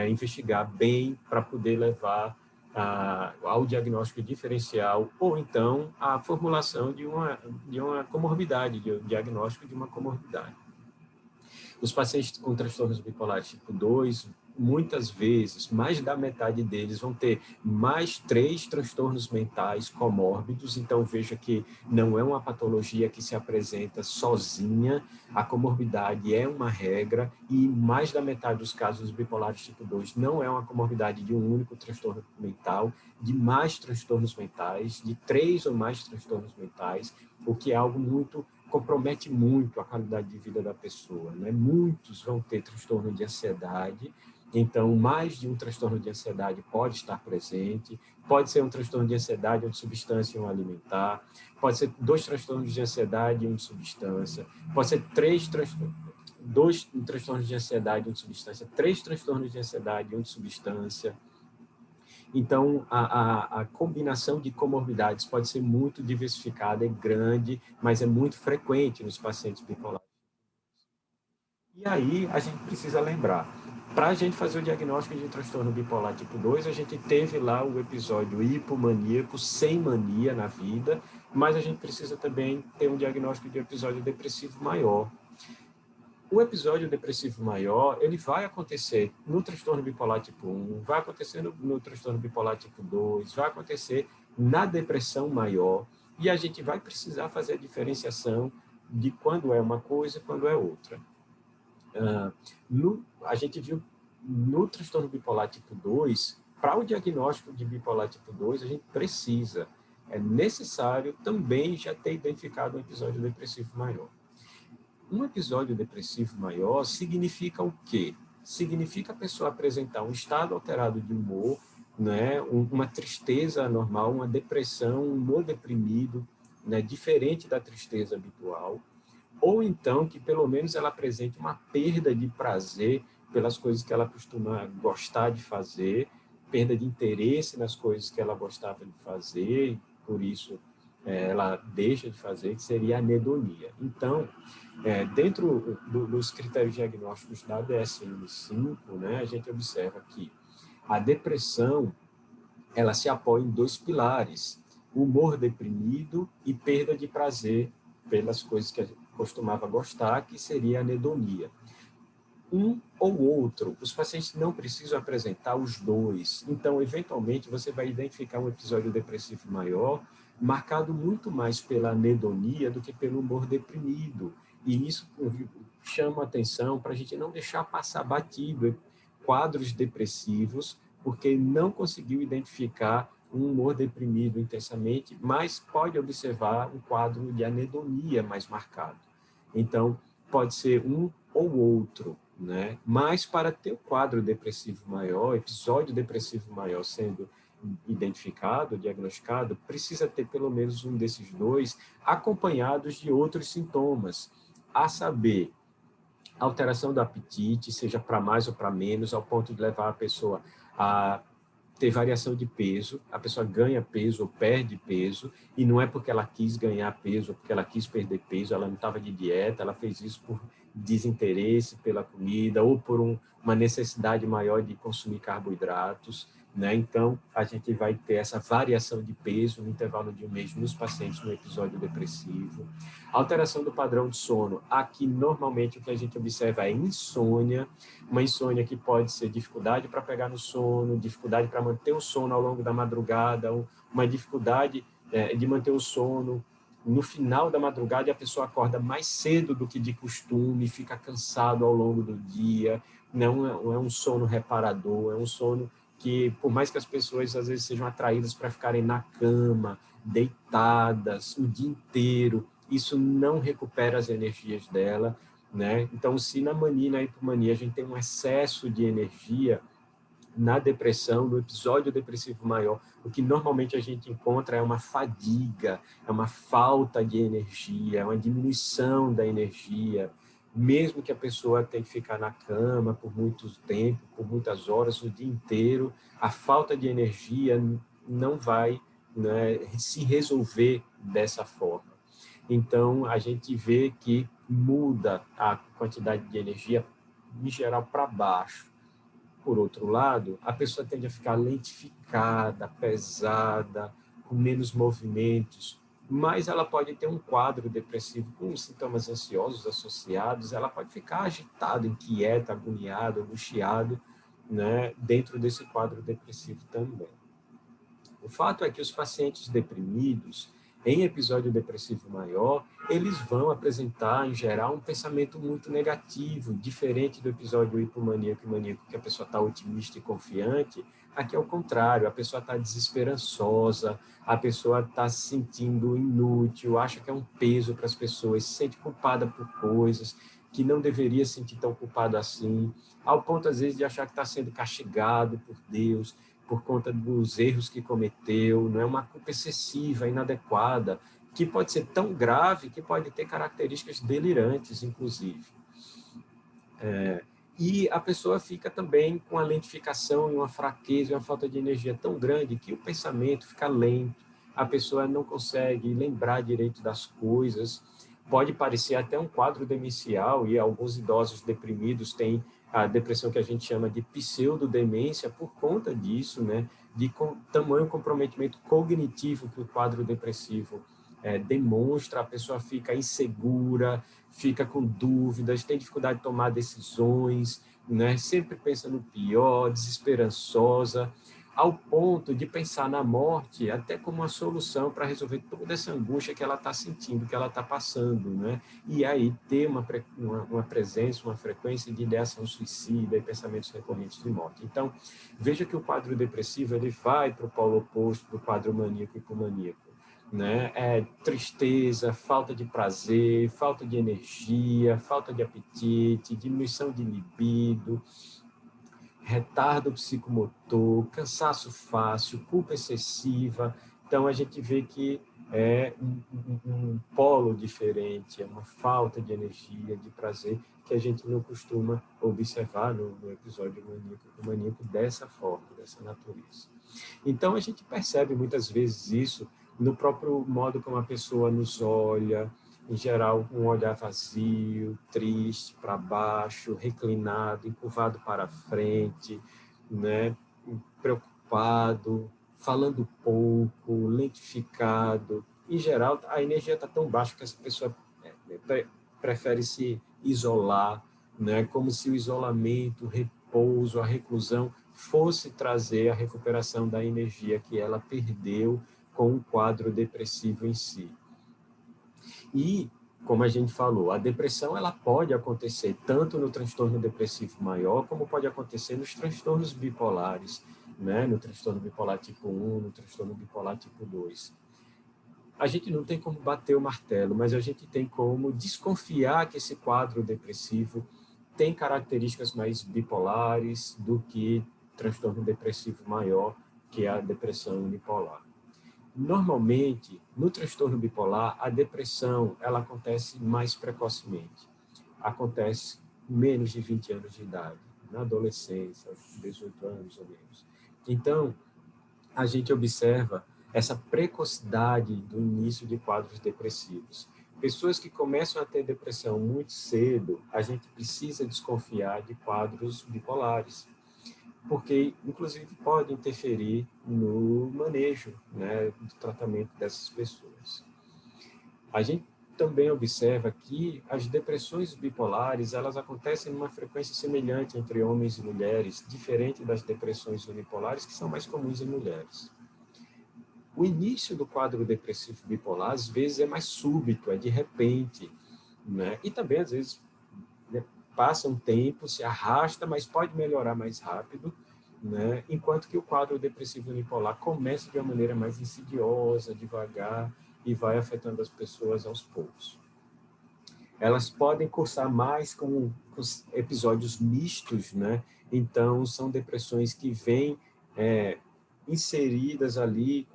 investigar bem para poder levar ao diagnóstico diferencial, ou então a formulação de uma comorbidade, de um diagnóstico de uma comorbidade. Os pacientes com transtornos bipolares tipo 2, muitas vezes, mais da metade deles vão ter mais 3 transtornos mentais comórbidos, então veja que não é uma patologia que se apresenta sozinha, a comorbidade é uma regra, e mais da metade dos casos bipolares tipo 2 não é uma comorbidade de um único transtorno mental, de mais transtornos mentais, de 3 ou mais transtornos mentais, o que é algo compromete muito a qualidade de vida da pessoa, né? Muitos vão ter transtorno de ansiedade, então mais de um transtorno de ansiedade pode estar presente, pode ser um transtorno de ansiedade ou de substância e um alimentar, pode ser 2 transtornos de ansiedade e um de substância, pode ser 2 transtornos de ansiedade e um de substância, 3 transtornos de ansiedade e um de substância. Então, a combinação de comorbidades pode ser muito diversificada, é grande, mas é muito frequente nos pacientes bipolares. E aí, a gente precisa lembrar, para a gente fazer o diagnóstico de transtorno bipolar tipo 2, a gente teve lá o episódio hipomaníaco, sem mania na vida, mas a gente precisa também ter um diagnóstico de episódio depressivo maior. O episódio depressivo maior, ele vai acontecer no transtorno bipolar tipo 1, vai acontecer no transtorno bipolar tipo 2, vai acontecer na depressão maior, e a gente vai precisar fazer a diferenciação de quando é uma coisa e quando é outra. A gente viu no transtorno bipolar tipo 2, para o diagnóstico de bipolar tipo 2, a gente precisa, é necessário também já ter identificado um episódio depressivo maior. Um episódio depressivo maior significa o quê? Significa a pessoa apresentar um estado alterado de humor, né? Uma tristeza anormal, uma depressão, um humor deprimido, né? Diferente da tristeza habitual, ou então que pelo menos ela apresente uma perda de prazer pelas coisas que ela costuma gostar de fazer, perda de interesse nas coisas que ela gostava de fazer, por isso ela deixa de fazer, que seria a anedonia. Então, dentro dos critérios diagnósticos da DSM-5, né, a gente observa que a depressão ela se apoia em 2 pilares, humor deprimido e perda de prazer pelas coisas que a gente costumava gostar, que seria a anedonia. Um ou outro, os pacientes não precisam apresentar os 2, então, eventualmente, você vai identificar um episódio depressivo maior, marcado muito mais pela anedonia do que pelo humor deprimido, e isso chama atenção para a gente não deixar passar batido quadros depressivos, porque não conseguiu identificar um humor deprimido intensamente, mas pode observar um quadro de anedonia mais marcado. Então, pode ser um ou outro, né? Mas para ter o quadro depressivo maior, episódio depressivo maior sendo identificado, diagnosticado, precisa ter pelo menos um desses 2 acompanhados de outros sintomas, a saber, alteração do apetite, seja para mais ou para menos, ao ponto de levar a pessoa a ter variação de peso, a pessoa ganha peso ou perde peso, e não é porque ela quis ganhar peso ou porque ela quis perder peso, ela não estava de dieta, ela fez isso por desinteresse pela comida ou por uma necessidade maior de consumir carboidratos, né? Então, a gente vai ter essa variação de peso no intervalo de um mês nos pacientes no episódio depressivo. Alteração do padrão de sono. Aqui, normalmente, o que a gente observa é insônia, uma insônia que pode ser dificuldade para pegar no sono, dificuldade para manter o sono ao longo da madrugada, uma dificuldade de manter o sono no final da madrugada, e a pessoa acorda mais cedo do que de costume, fica cansado ao longo do dia, não é um sono reparador, é um sono que, por mais que as pessoas às vezes sejam atraídas para ficarem na cama, deitadas o dia inteiro, isso não recupera as energias dela, né? Então, se na mania e na hipomania a gente tem um excesso de energia, na depressão, no episódio depressivo maior, o que normalmente a gente encontra é uma fadiga, é uma falta de energia, é uma diminuição da energia, mesmo que a pessoa tenha que ficar na cama por muito tempo, por muitas horas, o dia inteiro, a falta de energia não vai, né, se resolver dessa forma. Então, a gente vê que muda a quantidade de energia, em geral, para baixo. Por outro lado, a pessoa tende a ficar lentificada, pesada, com menos movimentos, mas ela pode ter um quadro depressivo com sintomas ansiosos associados, ela pode ficar agitada, inquieta, agoniada, angustiado, né, dentro desse quadro depressivo também. O fato é que os pacientes deprimidos, em episódio depressivo maior, eles vão apresentar, em geral, um pensamento muito negativo, diferente do episódio hipomaníaco e maníaco, que a pessoa está otimista e confiante. Aqui é o contrário, a pessoa está desesperançosa, a pessoa está se sentindo inútil, acha que é um peso para as pessoas, se sente culpada por coisas que não deveria se sentir tão culpado assim, ao ponto, às vezes, de achar que está sendo castigado por Deus, por conta dos erros que cometeu, não é uma culpa excessiva, inadequada, que pode ser tão grave que pode ter características delirantes, inclusive. E a pessoa fica também com a lentificação e uma fraqueza, uma falta de energia tão grande que o pensamento fica lento, a pessoa não consegue lembrar direito das coisas, pode parecer até um quadro demencial, e alguns idosos deprimidos têm a depressão que a gente chama de pseudodemência por conta disso, né? De tamanho comprometimento cognitivo que o quadro depressivo demonstra, a pessoa fica insegura, fica com dúvidas, tem dificuldade de tomar decisões, né? Sempre pensa no pior, desesperançosa, ao ponto de pensar na morte até como uma solução para resolver toda essa angústia que ela está sentindo, que ela está passando, né? E aí ter uma presença, uma frequência de ideação suicida e pensamentos recorrentes de morte. Então, veja que o quadro depressivo ele vai para o polo oposto do quadro maníaco e hipomaníaco, né? Tristeza, falta de prazer, falta de energia, falta de apetite, diminuição de libido, retardo psicomotor, cansaço fácil, culpa excessiva. Então, a gente vê que é um polo diferente, é uma falta de energia, de prazer, que a gente não costuma observar no episódio maníaco dessa forma, dessa natureza. Então, a gente percebe muitas vezes isso no próprio modo como a pessoa nos olha, em geral, um olhar vazio, triste, para baixo, reclinado, encurvado para frente, né? Preocupado, falando pouco, lentificado. Em geral, a energia está tão baixa que essa pessoa prefere se isolar, né? Como se o isolamento, o repouso, a reclusão fosse trazer a recuperação da energia que ela perdeu com o quadro depressivo em si. E, como a gente falou, a depressão ela pode acontecer tanto no transtorno depressivo maior, como pode acontecer nos transtornos bipolares, né? No transtorno bipolar tipo 1, no transtorno bipolar tipo 2. A gente não tem como bater o martelo, mas a gente tem como desconfiar que esse quadro depressivo tem características mais bipolares do que transtorno depressivo maior, que é a depressão unipolar. Normalmente, no transtorno bipolar, a depressão ela acontece mais precocemente. Acontece com menos de 20 anos de idade, na adolescência, aos 18 anos ou menos. Então, a gente observa essa precocidade do início de quadros depressivos. Pessoas que começam a ter depressão muito cedo, a gente precisa desconfiar de quadros bipolares, porque, inclusive, pode interferir no manejo, né, do tratamento dessas pessoas. A gente também observa que as depressões bipolares, elas acontecem numa frequência semelhante entre homens e mulheres, diferente das depressões unipolares, que são mais comuns em mulheres. O início do quadro depressivo bipolar, às vezes, é mais súbito, é de repente, né? E também, às vezes, né, passa um tempo, se arrasta, mas pode melhorar mais rápido, né? Enquanto que o quadro depressivo unipolar começa de uma maneira mais insidiosa, devagar, e vai afetando as pessoas aos poucos. Elas podem cursar mais com episódios mistos, né? Então, são depressões que vêm inseridas ali,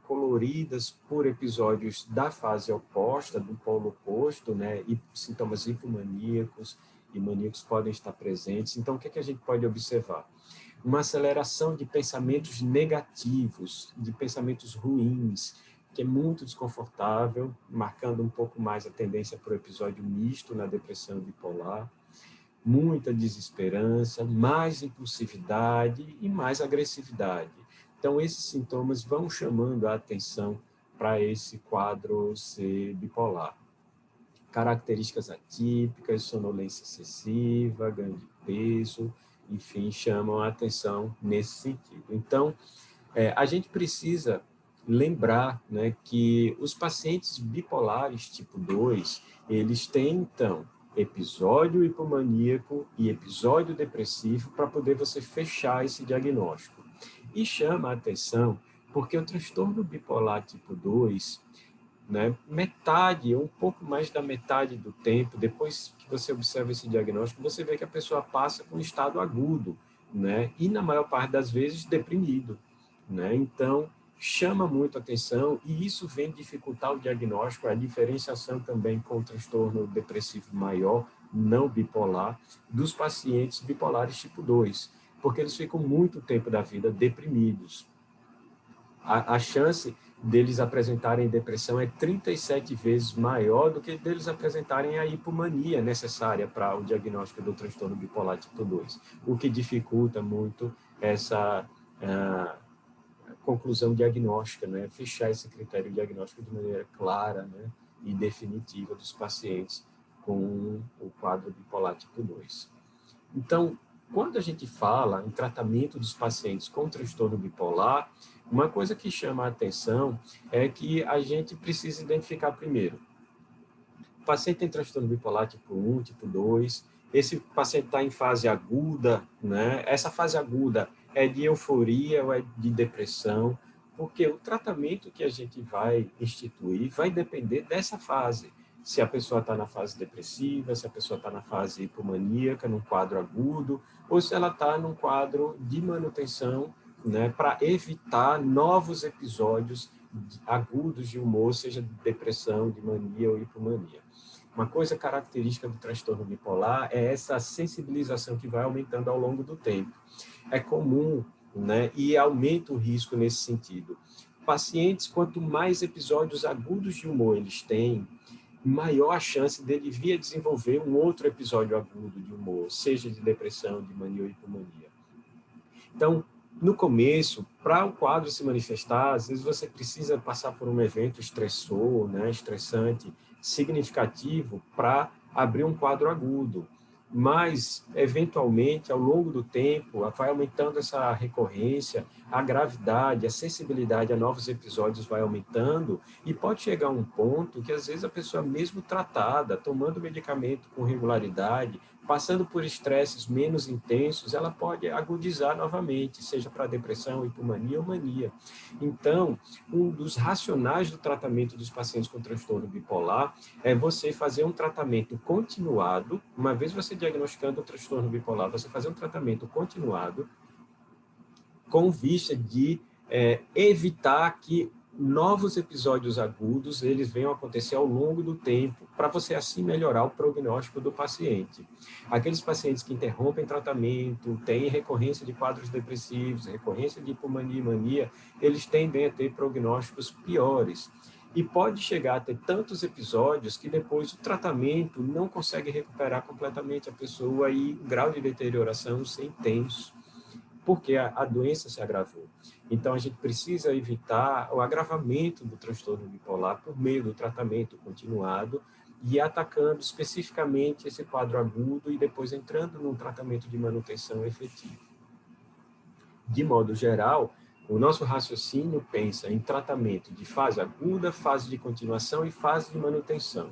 coloridas por episódios da fase oposta, do polo oposto, né? E sintomas hipomaníacos e maníacos podem estar presentes. Então, o que a gente pode observar? Uma aceleração de pensamentos negativos, de pensamentos ruins, que é muito desconfortável, marcando um pouco mais a tendência para o episódio misto na depressão bipolar. muita desesperança, mais impulsividade e mais agressividade. Então, esses sintomas vão chamando a atenção para esse quadro ser bipolar. Características atípicas, sonolência excessiva, ganho de peso, enfim, chamam a atenção nesse sentido. Então, a gente precisa lembrar, né, que os pacientes bipolares tipo 2, eles têm, então, episódio hipomaníaco e episódio depressivo para poder você fechar esse diagnóstico. E chama a atenção porque o transtorno bipolar tipo 2, né, metade, ou um pouco mais da metade do tempo, depois que você observa esse diagnóstico, você vê que a pessoa passa com um estado agudo, né, e na maior parte das vezes deprimido, né? Então, chama muito atenção e isso vem dificultar o diagnóstico, a diferenciação também com o transtorno depressivo maior, não bipolar, dos pacientes bipolares tipo 2, porque eles ficam muito tempo da vida deprimidos. A chance deles apresentarem depressão é 37 vezes maior do que deles apresentarem a hipomania necessária para o diagnóstico do transtorno bipolar tipo 2, o que dificulta muito essa conclusão diagnóstica, né? Fechar esse critério diagnóstico de maneira clara, né, e definitiva dos pacientes com o quadro bipolar tipo 2. Então, quando a gente fala em tratamento dos pacientes com transtorno bipolar, uma coisa que chama a atenção é que a gente precisa identificar primeiro. O paciente tem transtorno bipolar tipo 1, tipo 2, esse paciente está em fase aguda, né? Essa fase aguda é de euforia ou é de depressão, porque o tratamento que a gente vai instituir vai depender dessa fase. Se a pessoa está na fase depressiva, se a pessoa está na fase hipomaníaca, num quadro agudo, ou se ela está num quadro de manutenção, né, para evitar novos episódios agudos de humor, seja de depressão, de mania ou hipomania. Uma coisa característica do transtorno bipolar é essa sensibilização que vai aumentando ao longo do tempo. É comum, né, e aumenta o risco nesse sentido. Pacientes, quanto mais episódios agudos de humor eles têm, maior a chance dele vir a desenvolver um outro episódio agudo de humor, seja de depressão, de mania ou hipomania. Então, no começo, para o quadro se manifestar, às vezes você precisa passar por um evento estressor, né, estressante, significativo, para abrir um quadro agudo. Mas, eventualmente, ao longo do tempo, vai aumentando essa recorrência, a gravidade, a sensibilidade a novos episódios vai aumentando e pode chegar a um ponto que, às vezes, a pessoa mesmo tratada, tomando medicamento com regularidade, passando por estresses menos intensos, ela pode agudizar novamente, seja para depressão, hipomania ou mania. Então, um dos racionais do tratamento dos pacientes com transtorno bipolar é você fazer um tratamento continuado, uma vez você diagnosticando o transtorno bipolar, você fazer um tratamento continuado com vista de evitar que novos episódios agudos eles venham a acontecer ao longo do tempo, para você assim melhorar o prognóstico do paciente. Aqueles pacientes que interrompem tratamento, têm recorrência de quadros depressivos, recorrência de hipomania e mania, eles tendem a ter prognósticos piores. E pode chegar a ter tantos episódios que depois o tratamento não consegue recuperar completamente a pessoa e o grau de deterioração ser intenso, porque a doença se agravou. Então, a gente precisa evitar o agravamento do transtorno bipolar por meio do tratamento continuado e atacando especificamente esse quadro agudo e depois entrando num tratamento de manutenção efetivo. De modo geral, o nosso raciocínio pensa em tratamento de fase aguda, fase de continuação e fase de manutenção.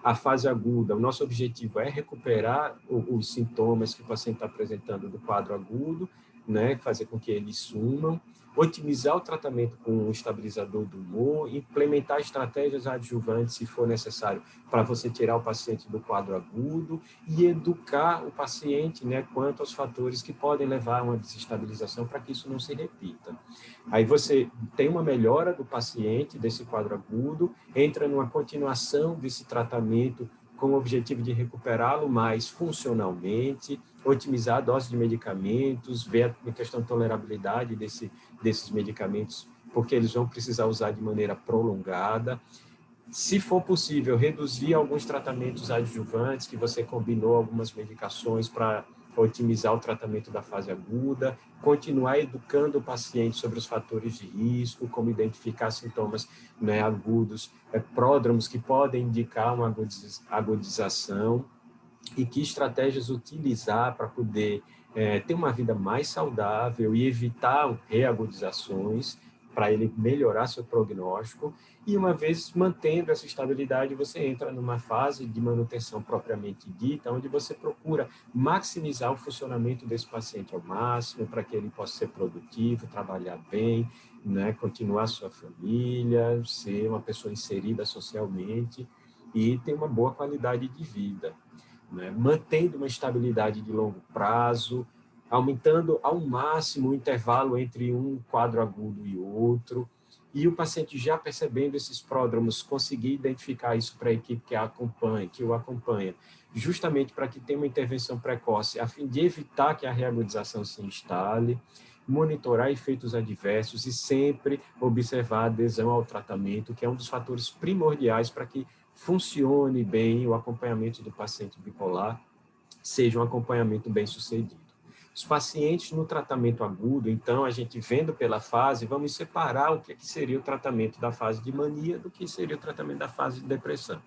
A fase aguda, o nosso objetivo é recuperar os sintomas que o paciente está apresentando do quadro agudo, né, fazer com que eles sumam, otimizar o tratamento com um estabilizador do humor, implementar estratégias adjuvantes, se for necessário, para você tirar o paciente do quadro agudo e educar o paciente, né, quanto aos fatores que podem levar a uma desestabilização para que isso não se repita. Aí você tem uma melhora do paciente desse quadro agudo, entra numa continuação desse tratamento com o objetivo de recuperá-lo mais funcionalmente, otimizar a dose de medicamentos, ver a questão de tolerabilidade desses medicamentos, porque eles vão precisar usar de maneira prolongada, Se for possível, reduzir alguns tratamentos adjuvantes, que você combinou algumas medicações para otimizar o tratamento da fase aguda, continuar educando o paciente sobre os fatores de risco, como identificar sintomas, né, agudos, pródromos que podem indicar uma agudização, e que estratégias utilizar para poder ter uma vida mais saudável e evitar reagudizações, para ele melhorar seu prognóstico. E uma vez mantendo essa estabilidade, você entra numa fase de manutenção propriamente dita, onde você procura maximizar o funcionamento desse paciente ao máximo, para que ele possa ser produtivo, trabalhar bem, né, continuar sua família, ser uma pessoa inserida socialmente e ter uma boa qualidade de vida, né, mantendo uma estabilidade de longo prazo, aumentando ao máximo o intervalo entre um quadro agudo e outro, e o paciente já percebendo esses pródromos, conseguir identificar isso para a equipe que o acompanha, justamente para que tenha uma intervenção precoce, a fim de evitar que a reagudização se instale, monitorar efeitos adversos e sempre observar a adesão ao tratamento, que é um dos fatores primordiais para que funcione bem o acompanhamento do paciente bipolar, seja um acompanhamento bem sucedido. Os pacientes no tratamento agudo, então, a gente vendo pela fase, vamos separar o que seria o tratamento da fase de mania do que seria o tratamento da fase de depressão.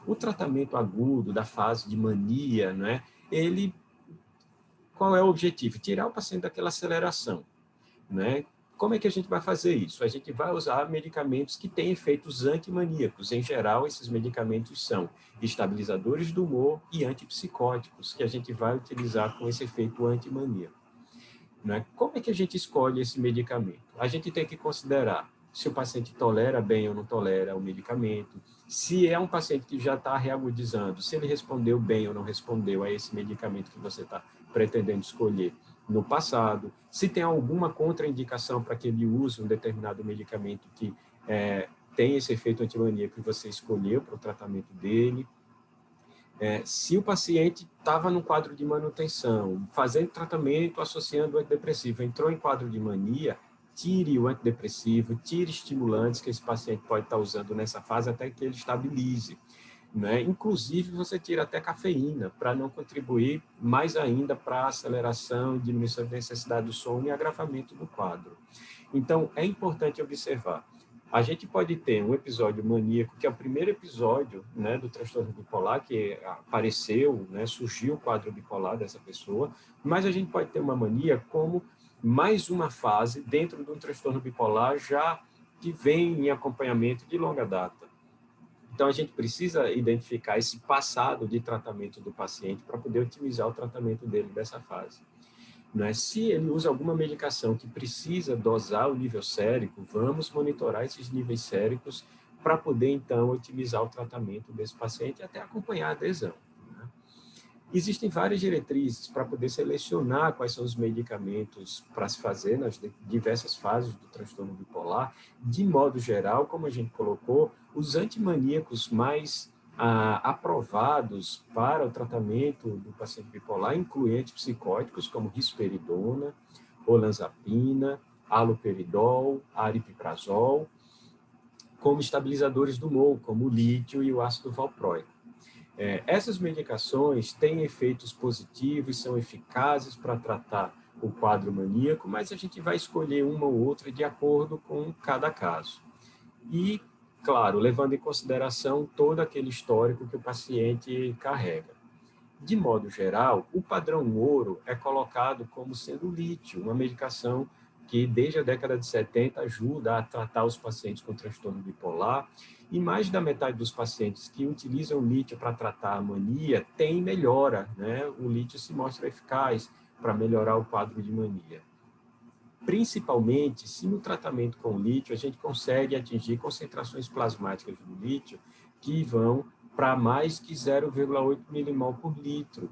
O tratamento agudo da fase de mania, né, qual é o objetivo? Tirar o paciente daquela aceleração, né? Como é que a gente vai fazer isso? A gente vai usar medicamentos que têm efeitos antimaníacos. Em geral, esses medicamentos são estabilizadores do humor e antipsicóticos, que a gente vai utilizar com esse efeito antimaníaco, né? Como é que a gente escolhe esse medicamento? A gente tem que considerar se o paciente tolera bem ou não tolera o medicamento, se é um paciente que já está reagudizando, se ele respondeu bem ou não respondeu a esse medicamento que você está pretendendo escolher no passado, se tem alguma contraindicação para que ele use um determinado medicamento que tem esse efeito antimaníaco que você escolheu para o tratamento dele, se o paciente estava num quadro de manutenção, fazendo tratamento, associando o antidepressivo, entrou em quadro de mania, tire o antidepressivo, tire estimulantes que esse paciente pode estar usando nessa fase até que ele estabilize, né? Inclusive, você tira até cafeína, para não contribuir mais ainda para a aceleração, diminuição da necessidade do sono e agravamento do quadro. Então, é importante observar. A gente pode ter um episódio maníaco, que é o primeiro episódio, né, do transtorno bipolar, que apareceu, né, surgiu o quadro bipolar dessa pessoa, mas a gente pode ter uma mania como mais uma fase dentro de um transtorno bipolar já que vem em acompanhamento de longa data. Então, a gente precisa identificar esse passado de tratamento do paciente para poder otimizar o tratamento dele dessa fase. Né? Se ele usa alguma medicação que precisa dosar o nível sérico, vamos monitorar esses níveis séricos para poder, então, otimizar o tratamento desse paciente e até acompanhar a adesão. Né? Existem várias diretrizes para poder selecionar quais são os medicamentos para se fazer nas diversas fases do transtorno bipolar. De modo geral, como a gente colocou, os antimaníacos mais aprovados para o tratamento do paciente bipolar incluem antipsicóticos como risperidona, olanzapina, haloperidol, aripiprazol, como estabilizadores do humor, como o lítio e o ácido valproico. Essas medicações têm efeitos positivos, são eficazes para tratar o quadro maníaco, mas a gente vai escolher uma ou outra de acordo com cada caso. E, claro, levando em consideração todo aquele histórico que o paciente carrega. De modo geral, o padrão ouro é colocado como sendo o lítio, uma medicação que desde a década de 70 ajuda a tratar os pacientes com transtorno bipolar, e mais da metade dos pacientes que utilizam o lítio para tratar a mania tem melhora, né? O lítio se mostra eficaz para melhorar o quadro de mania. Principalmente se no tratamento com lítio a gente consegue atingir concentrações plasmáticas do lítio que vão para mais que 0,8 milimol por litro.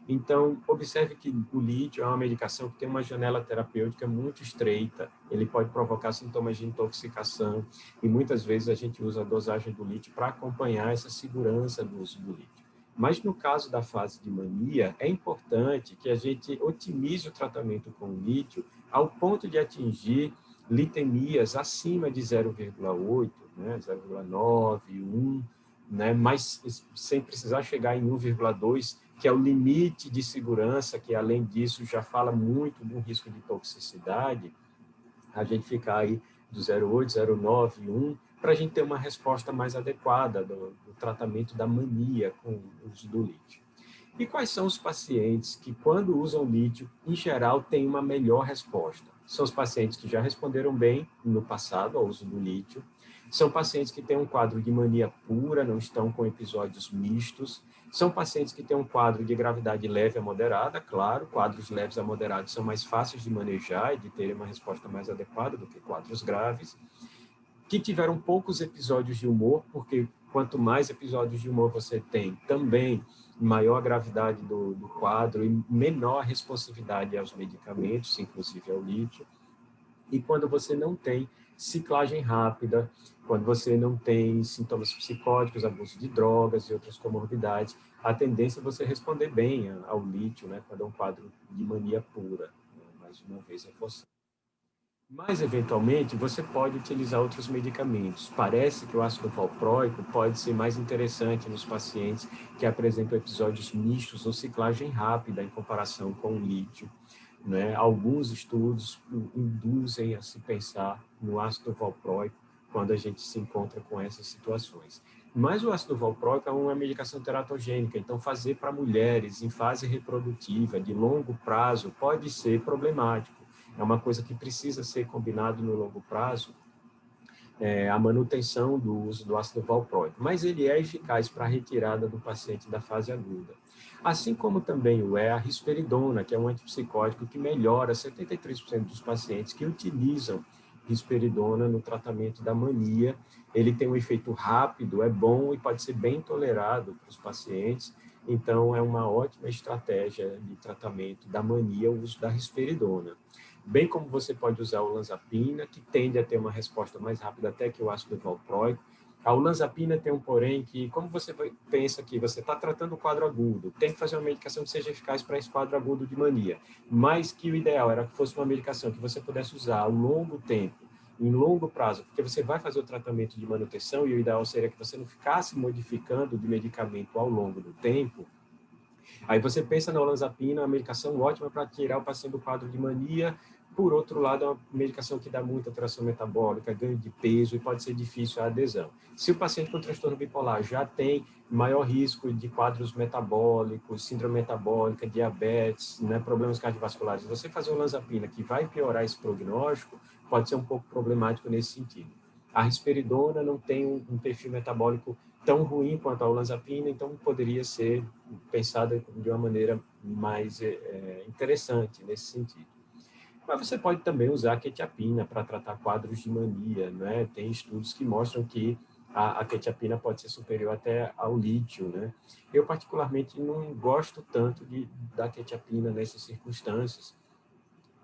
Então, observe que o lítio é uma medicação que tem uma janela terapêutica muito estreita, ele pode provocar sintomas de intoxicação, e muitas vezes a gente usa a dosagem do lítio para acompanhar essa segurança do uso do lítio. Mas no caso da fase de mania, é importante que a gente otimize o tratamento com o lítio ao ponto de atingir litemias acima de 0,8, né, 0,9, 1, né? Mas sem precisar chegar em 1,2, que é o limite de segurança, que além disso já fala muito do risco de toxicidade, a gente ficar aí do 0,8, 0,9, 1, para a gente ter uma resposta mais adequada do tratamento da mania com o uso do lítio. E quais são os pacientes que, quando usam lítio, em geral, têm uma melhor resposta? São os pacientes que já responderam bem no passado ao uso do lítio, são pacientes que têm um quadro de mania pura, não estão com episódios mistos, são pacientes que têm um quadro de gravidade leve a moderada, claro, quadros leves a moderados são mais fáceis de manejar e de ter uma resposta mais adequada do que quadros graves, que tiveram poucos episódios de humor, porque quanto mais episódios de humor você tem, também maior a gravidade do quadro e menor a responsividade aos medicamentos, inclusive ao lítio. E quando você não tem ciclagem rápida, quando você não tem sintomas psicóticos, abuso de drogas e outras comorbidades, a tendência é você responder bem ao lítio, né, quando é um quadro de mania pura, né, mais uma vez reforçando. Mas, eventualmente, você pode utilizar outros medicamentos. Parece que o ácido valproico pode ser mais interessante nos pacientes que apresentam episódios mistos ou ciclagem rápida em comparação com o lítio, né? Alguns estudos induzem a se pensar no ácido valproico quando a gente se encontra com essas situações. Mas o ácido valproico é uma medicação teratogênica, então fazer para mulheres em fase reprodutiva de longo prazo pode ser problemático. É uma coisa que precisa ser combinado no longo prazo, a manutenção do uso do ácido valproico, mas ele é eficaz para a retirada do paciente da fase aguda. Assim como também o é a risperidona, que é um antipsicótico que melhora 73% dos pacientes que utilizam risperidona no tratamento da mania. Ele tem um efeito rápido, é bom e pode ser bem tolerado para os pacientes, então é uma ótima estratégia de tratamento da mania o uso da risperidona. Bem como você pode usar a olanzapina, que tende a ter uma resposta mais rápida até que o ácido valproico. A olanzapina tem um porém que, como você pensa que você está tratando o quadro agudo, tem que fazer uma medicação que seja eficaz para esse quadro agudo de mania, mas que o ideal era que fosse uma medicação que você pudesse usar ao longo tempo, em longo prazo, porque você vai fazer o tratamento de manutenção e o ideal seria que você não ficasse modificando de medicamento ao longo do tempo. Aí você pensa na olanzapina, uma medicação ótima para tirar o paciente do quadro de mania. Por outro lado, é uma medicação que dá muita alteração metabólica, ganho de peso e pode ser difícil a adesão. Se o paciente com transtorno bipolar já tem maior risco de quadros metabólicos, síndrome metabólica, diabetes, né, problemas cardiovasculares, você fazer olanzapina que vai piorar esse prognóstico, pode ser um pouco problemático nesse sentido. A risperidona não tem um perfil metabólico tão ruim quanto a olanzapina, então poderia ser pensada de uma maneira mais interessante nesse sentido. Mas você pode também usar a quetiapina para tratar quadros de mania, né? Tem estudos que mostram que a quetiapina pode ser superior até ao lítio, né? Eu, particularmente, não gosto tanto da quetiapina nessas circunstâncias,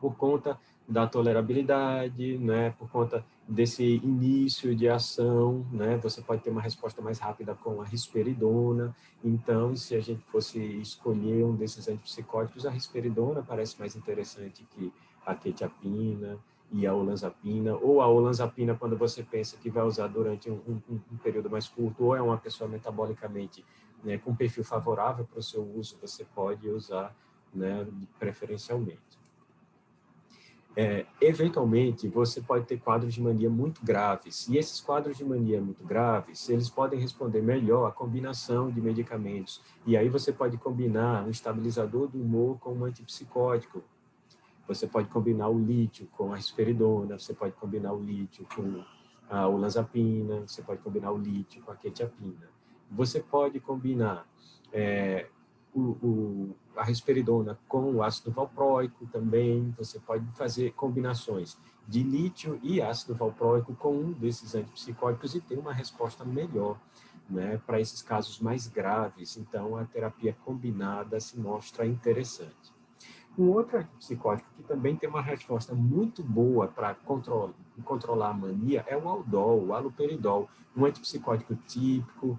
por conta da tolerabilidade, né? Por conta desse início de ação, né? Você pode ter uma resposta mais rápida com a risperidona. Então, se a gente fosse escolher um desses antipsicóticos, a risperidona parece mais interessante que a quetiapina e a olanzapina, ou a olanzapina quando você pensa que vai usar durante um período mais curto, ou é uma pessoa metabolicamente, né, com perfil favorável para o seu uso, você pode usar, né, preferencialmente. Eventualmente, você pode ter quadros de mania muito graves, e esses quadros de mania muito graves, eles podem responder melhor à combinação de medicamentos, e aí você pode combinar um estabilizador do humor com um antipsicótico, você pode combinar o lítio com a risperidona, você pode combinar o lítio com a olanzapina, você pode combinar o lítio com a quetiapina. Você pode combinar a risperidona com o ácido valproico também, você pode fazer combinações de lítio e ácido valproico com um desses antipsicóticos e ter uma resposta melhor, né, para esses casos mais graves. Então, a terapia combinada se mostra interessante. Um outro antipsicótico que também tem uma resposta muito boa para controlar a mania é o Aldol, o haloperidol, um antipsicótico típico,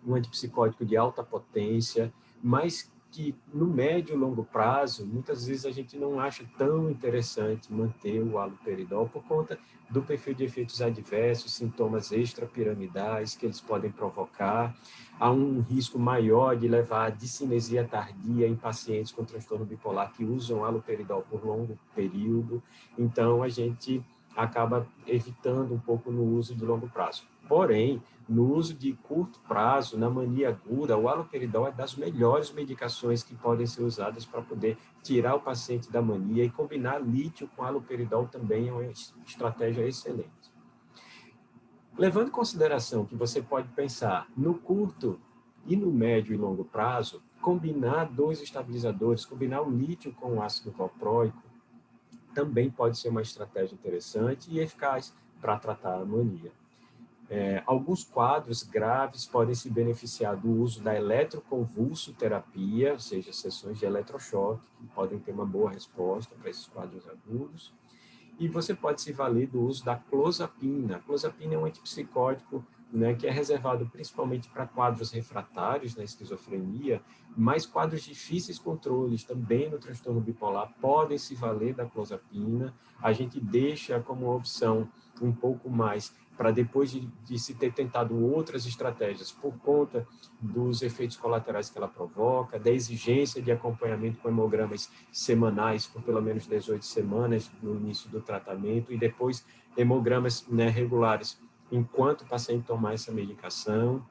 um antipsicótico de alta potência, mas que no médio e longo prazo, muitas vezes a gente não acha tão interessante manter o haloperidol por conta do perfil de efeitos adversos, sintomas extrapiramidais que eles podem provocar. Há um risco maior de levar a discinesia tardia em pacientes com transtorno bipolar que usam haloperidol por longo período. Então, a gente acaba evitando um pouco no uso de longo prazo. Porém, no uso de curto prazo, na mania aguda, o haloperidol é das melhores medicações que podem ser usadas para poder tirar o paciente da mania, e combinar lítio com haloperidol também é uma estratégia excelente. Levando em consideração que você pode pensar no curto e no médio e longo prazo, combinar 2 estabilizadores, combinar o lítio com o ácido valproico, também pode ser uma estratégia interessante e eficaz para tratar a mania. Alguns quadros graves podem se beneficiar do uso da eletroconvulsoterapia, ou seja, sessões de eletrochoque, que podem ter uma boa resposta para esses quadros agudos. E você pode se valer do uso da clozapina. A clozapina é um antipsicótico, né, que é reservado principalmente para quadros refratários na esquizofrenia, mas quadros difíceis controles também no transtorno bipolar podem se valer da clozapina. A gente deixa como opção um pouco mais para depois de se ter tentado outras estratégias por conta dos efeitos colaterais que ela provoca, da exigência de acompanhamento com hemogramas semanais por pelo menos 18 semanas no início do tratamento e depois hemogramas, né, regulares enquanto o paciente tomar essa medicação.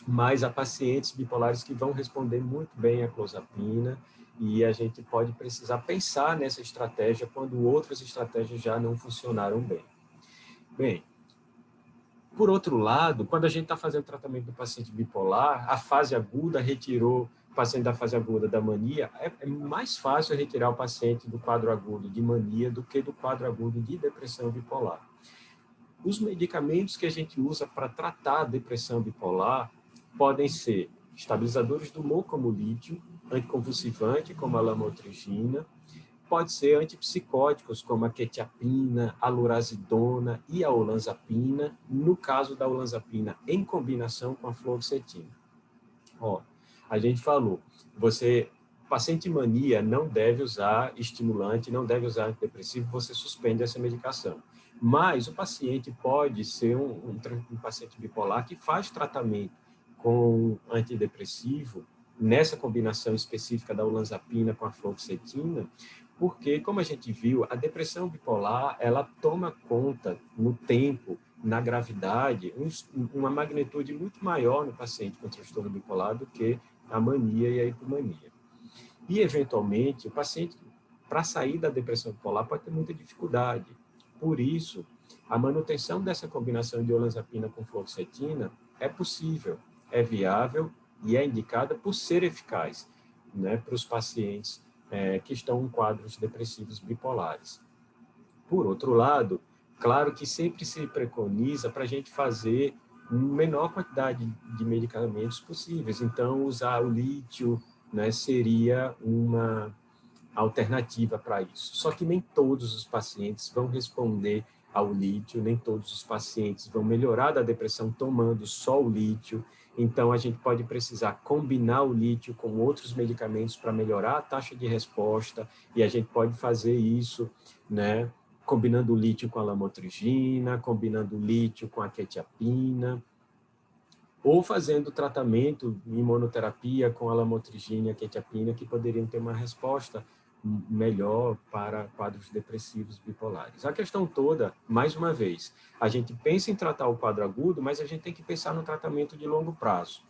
Mas há pacientes bipolares que vão responder muito bem à clozapina e a gente pode precisar pensar nessa estratégia quando outras estratégias já não funcionaram bem. Bem, por outro lado, quando a gente está fazendo tratamento do paciente bipolar, a fase aguda retirou o paciente da fase aguda da mania, é mais fácil retirar o paciente do quadro agudo de mania do que do quadro agudo de depressão bipolar. Os medicamentos que a gente usa para tratar a depressão bipolar podem ser estabilizadores do humor, como o lítio, anticonvulsivante, como a lamotrigina, pode ser antipsicóticos, como a quetiapina, a lurazidona e a olanzapina, no caso da olanzapina em combinação com a fluoxetina. A gente falou, paciente mania não deve usar estimulante, não deve usar antidepressivo, você suspende essa medicação. Mas o paciente pode ser um paciente bipolar que faz tratamento com antidepressivo, nessa combinação específica da olanzapina com a fluoxetina, porque, como a gente viu, a depressão bipolar, ela toma conta no tempo, na gravidade, uma magnitude muito maior no paciente com transtorno bipolar do que a mania e a hipomania. E, eventualmente, o paciente, para sair da depressão bipolar, pode ter muita dificuldade. Por isso, a manutenção dessa combinação de olanzapina com fluoxetina é possível, é viável e é indicada por ser eficaz, né, para os pacientes que estão em quadros depressivos bipolares. Por outro lado, claro que sempre se preconiza para a gente fazer a menor quantidade de medicamentos possíveis. Então, usar o lítio, né, seria uma alternativa para isso. Só que nem todos os pacientes vão responder ao lítio, nem todos os pacientes vão melhorar da depressão tomando só o lítio. Então, a gente pode precisar combinar o lítio com outros medicamentos para melhorar a taxa de resposta, e a gente pode fazer isso, né, combinando o lítio com a lamotrigina, combinando o lítio com a quetiapina, ou fazendo tratamento em imunoterapia com a lamotrigina e a quetiapina, que poderiam ter uma resposta melhor para quadros depressivos bipolares. A questão toda, mais uma vez, a gente pensa em tratar o quadro agudo, mas a gente tem que pensar no tratamento de longo prazo.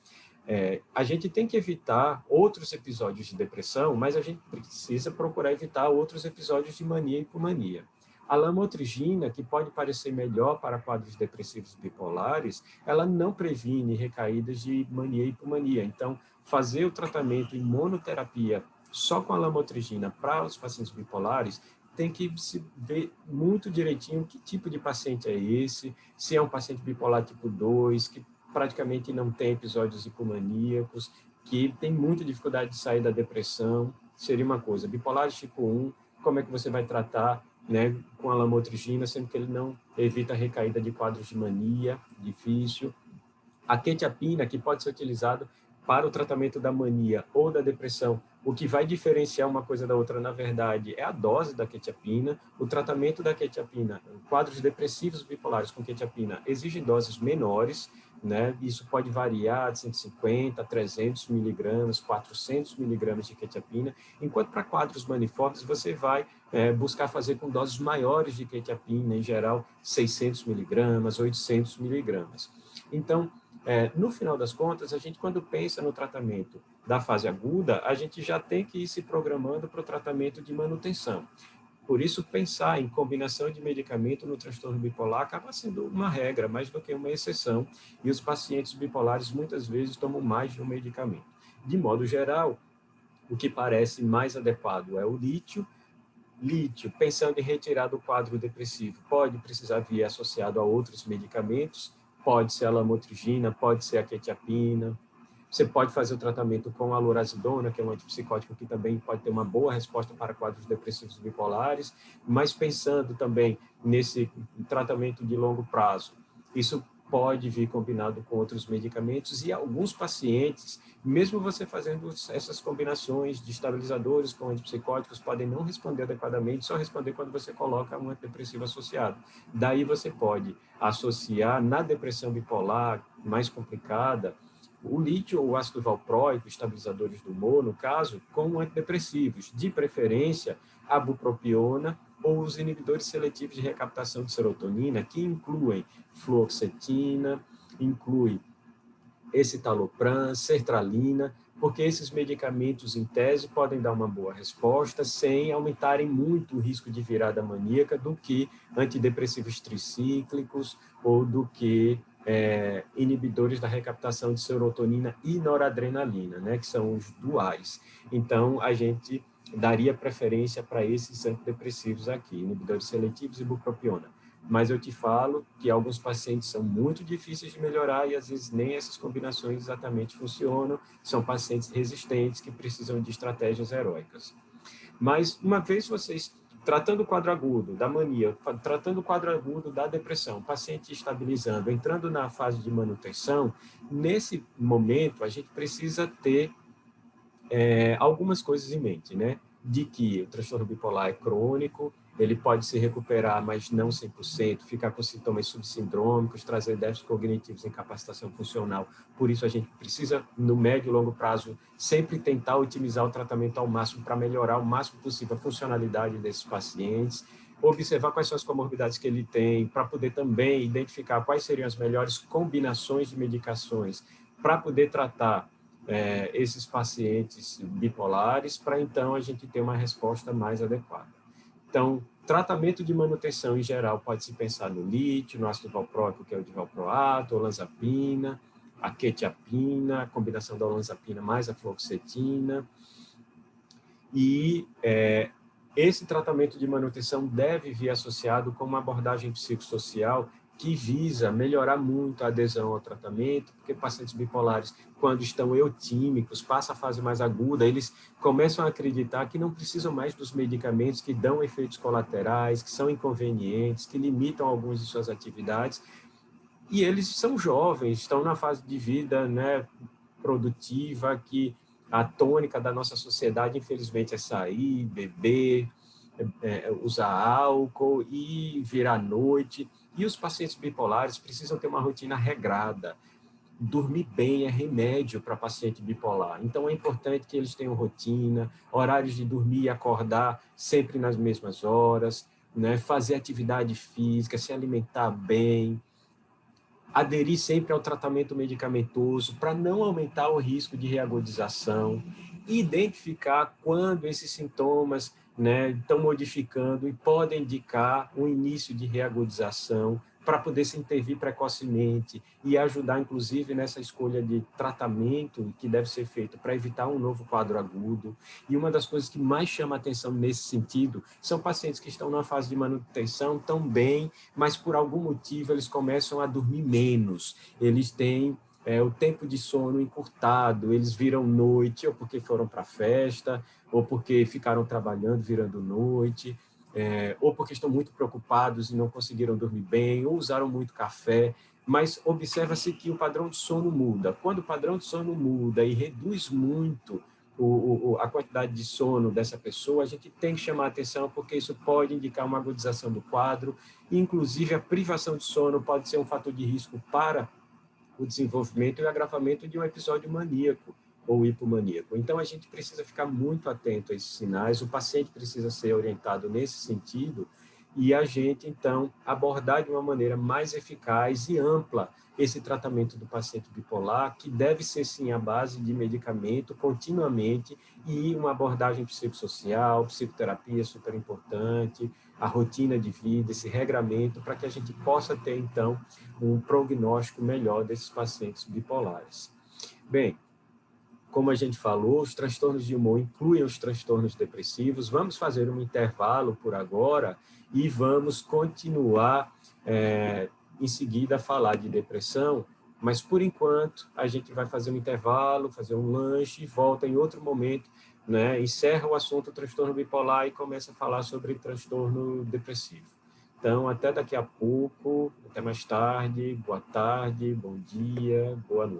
A gente tem que evitar outros episódios de depressão, mas a gente precisa procurar evitar outros episódios de mania e hipomania. A lamotrigina, que pode parecer melhor para quadros depressivos bipolares, ela não previne recaídas de mania e hipomania. Então, fazer o tratamento em monoterapia só com a lamotrigina para os pacientes bipolares tem que se ver muito direitinho que tipo de paciente é esse, se é um paciente bipolar tipo 2, que praticamente não tem episódios hipomaníacos, que tem muita dificuldade de sair da depressão, seria uma coisa. Bipolares tipo 1, como é que você vai tratar, né, com a lamotrigina, sendo que ele não evita a recaída de quadros de mania, difícil. A quetiapina, que pode ser utilizada para o tratamento da mania ou da depressão, o que vai diferenciar uma coisa da outra, na verdade, é a dose da quetiapina. O tratamento da quetiapina, quadros depressivos bipolares com quetiapina, exigem doses menores, né? Isso pode variar de 150 a 300 miligramas, 400 miligramas de quetiapina, enquanto para quadros maniformes você vai buscar fazer com doses maiores de quetiapina, em geral 600 miligramas, 800 miligramas. Então, no final das contas, a gente, quando pensa no tratamento da fase aguda, a gente já tem que ir se programando para o tratamento de manutenção. Por isso, pensar em combinação de medicamento no transtorno bipolar acaba sendo uma regra, mais do que uma exceção, e os pacientes bipolares muitas vezes tomam mais de um medicamento. De modo geral, o que parece mais adequado é o lítio. Lítio, pensando em retirar do quadro depressivo, pode precisar vir associado a outros medicamentos, pode ser a lamotrigina, pode ser a quetiapina. Você pode fazer o tratamento com a lorazepam, que é um antipsicótico que também pode ter uma boa resposta para quadros depressivos bipolares, mas pensando também nesse tratamento de longo prazo, isso pode vir combinado com outros medicamentos e alguns pacientes, mesmo você fazendo essas combinações de estabilizadores com antipsicóticos, podem não responder adequadamente, só responder quando você coloca um antidepressivo associado. Daí você pode associar na depressão bipolar mais complicada, o lítio ou o ácido valproico, estabilizadores do humor, no caso, com antidepressivos, de preferência a bupropiona ou os inibidores seletivos de recaptação de serotonina, que incluem fluoxetina, inclui escitalopram, sertralina, porque esses medicamentos, em tese, podem dar uma boa resposta sem aumentarem muito o risco de virada maníaca do que antidepressivos tricíclicos ou do que inibidores da recaptação de serotonina e noradrenalina, né, que são os duais. Então, a gente daria preferência para esses antidepressivos aqui, inibidores seletivos e bupropiona. Mas eu te falo que alguns pacientes são muito difíceis de melhorar e às vezes nem essas combinações exatamente funcionam, são pacientes resistentes que precisam de estratégias heróicas. Mas uma vez vocês tratando o quadro agudo da mania, tratando o quadro agudo da depressão, paciente estabilizando, entrando na fase de manutenção, nesse momento a gente precisa ter algumas coisas em mente, né? De que o transtorno bipolar é crônico, ele pode se recuperar, mas não 100%, ficar com sintomas subsindrômicos, trazer déficits cognitivos, incapacitação funcional. Por isso, a gente precisa, no médio e longo prazo, sempre tentar otimizar o tratamento ao máximo para melhorar o máximo possível a funcionalidade desses pacientes, observar quais são as comorbidades que ele tem, para poder também identificar quais seriam as melhores combinações de medicações para poder tratar esses pacientes bipolares, para então a gente ter uma resposta mais adequada. Então, tratamento de manutenção em geral pode-se pensar no lítio, no ácido valproico, que é o divalproato, olanzapina, a quetiapina, a combinação da olanzapina mais a fluoxetina. E esse tratamento de manutenção deve vir associado com uma abordagem psicossocial que visa melhorar muito a adesão ao tratamento, porque pacientes bipolares, quando estão eutímicos, passa a fase mais aguda, eles começam a acreditar que não precisam mais dos medicamentos que dão efeitos colaterais, que são inconvenientes, que limitam algumas de suas atividades, e eles são jovens, estão na fase de vida, né, produtiva, que a tônica da nossa sociedade, infelizmente, é sair, beber, usar álcool e virar à noite. E os pacientes bipolares precisam ter uma rotina regrada. Dormir bem é remédio para paciente bipolar. Então, é importante que eles tenham rotina, horários de dormir e acordar sempre nas mesmas horas, né? Fazer atividade física, se alimentar bem, aderir sempre ao tratamento medicamentoso para não aumentar o risco de reagudização, identificar quando esses sintomas, né, estão modificando e podem indicar o início de reagudização, para poder se intervir precocemente e ajudar, inclusive, nessa escolha de tratamento que deve ser feito para evitar um novo quadro agudo. E uma das coisas que mais chama a atenção nesse sentido são pacientes que estão na fase de manutenção, tão bem, mas por algum motivo eles começam a dormir menos, eles têm o tempo de sono encurtado, eles viram noite, ou porque foram para a festa, ou porque ficaram trabalhando, virando noite, ou porque estão muito preocupados e não conseguiram dormir bem, ou usaram muito café. mas observa-se que o padrão de sono muda. Quando o padrão de sono muda e reduz muito a quantidade de sono dessa pessoa, a gente tem que chamar a atenção, porque isso pode indicar uma agudização do quadro, inclusive a privação de sono pode ser um fator de risco para o desenvolvimento e o agravamento de um episódio maníaco ou hipomaníaco. Então, a gente precisa ficar muito atento a esses sinais, o paciente precisa ser orientado nesse sentido e a gente, então, abordar de uma maneira mais eficaz e ampla esse tratamento do paciente bipolar, que deve ser, sim, à base de medicamento continuamente e uma abordagem psicossocial, psicoterapia super importante, a rotina de vida, esse regramento, para que a gente possa ter, então, um prognóstico melhor desses pacientes bipolares. Bem, como a gente falou, os transtornos de humor incluem os transtornos depressivos. Vamos fazer um intervalo por agora e vamos continuar em seguida a falar de depressão, mas por enquanto a gente vai fazer um intervalo, fazer um lanche, volta em outro momento, né? Encerra o assunto transtorno bipolar e começa a falar sobre transtorno depressivo. Então, até daqui a pouco, até mais tarde, boa tarde, bom dia, boa noite.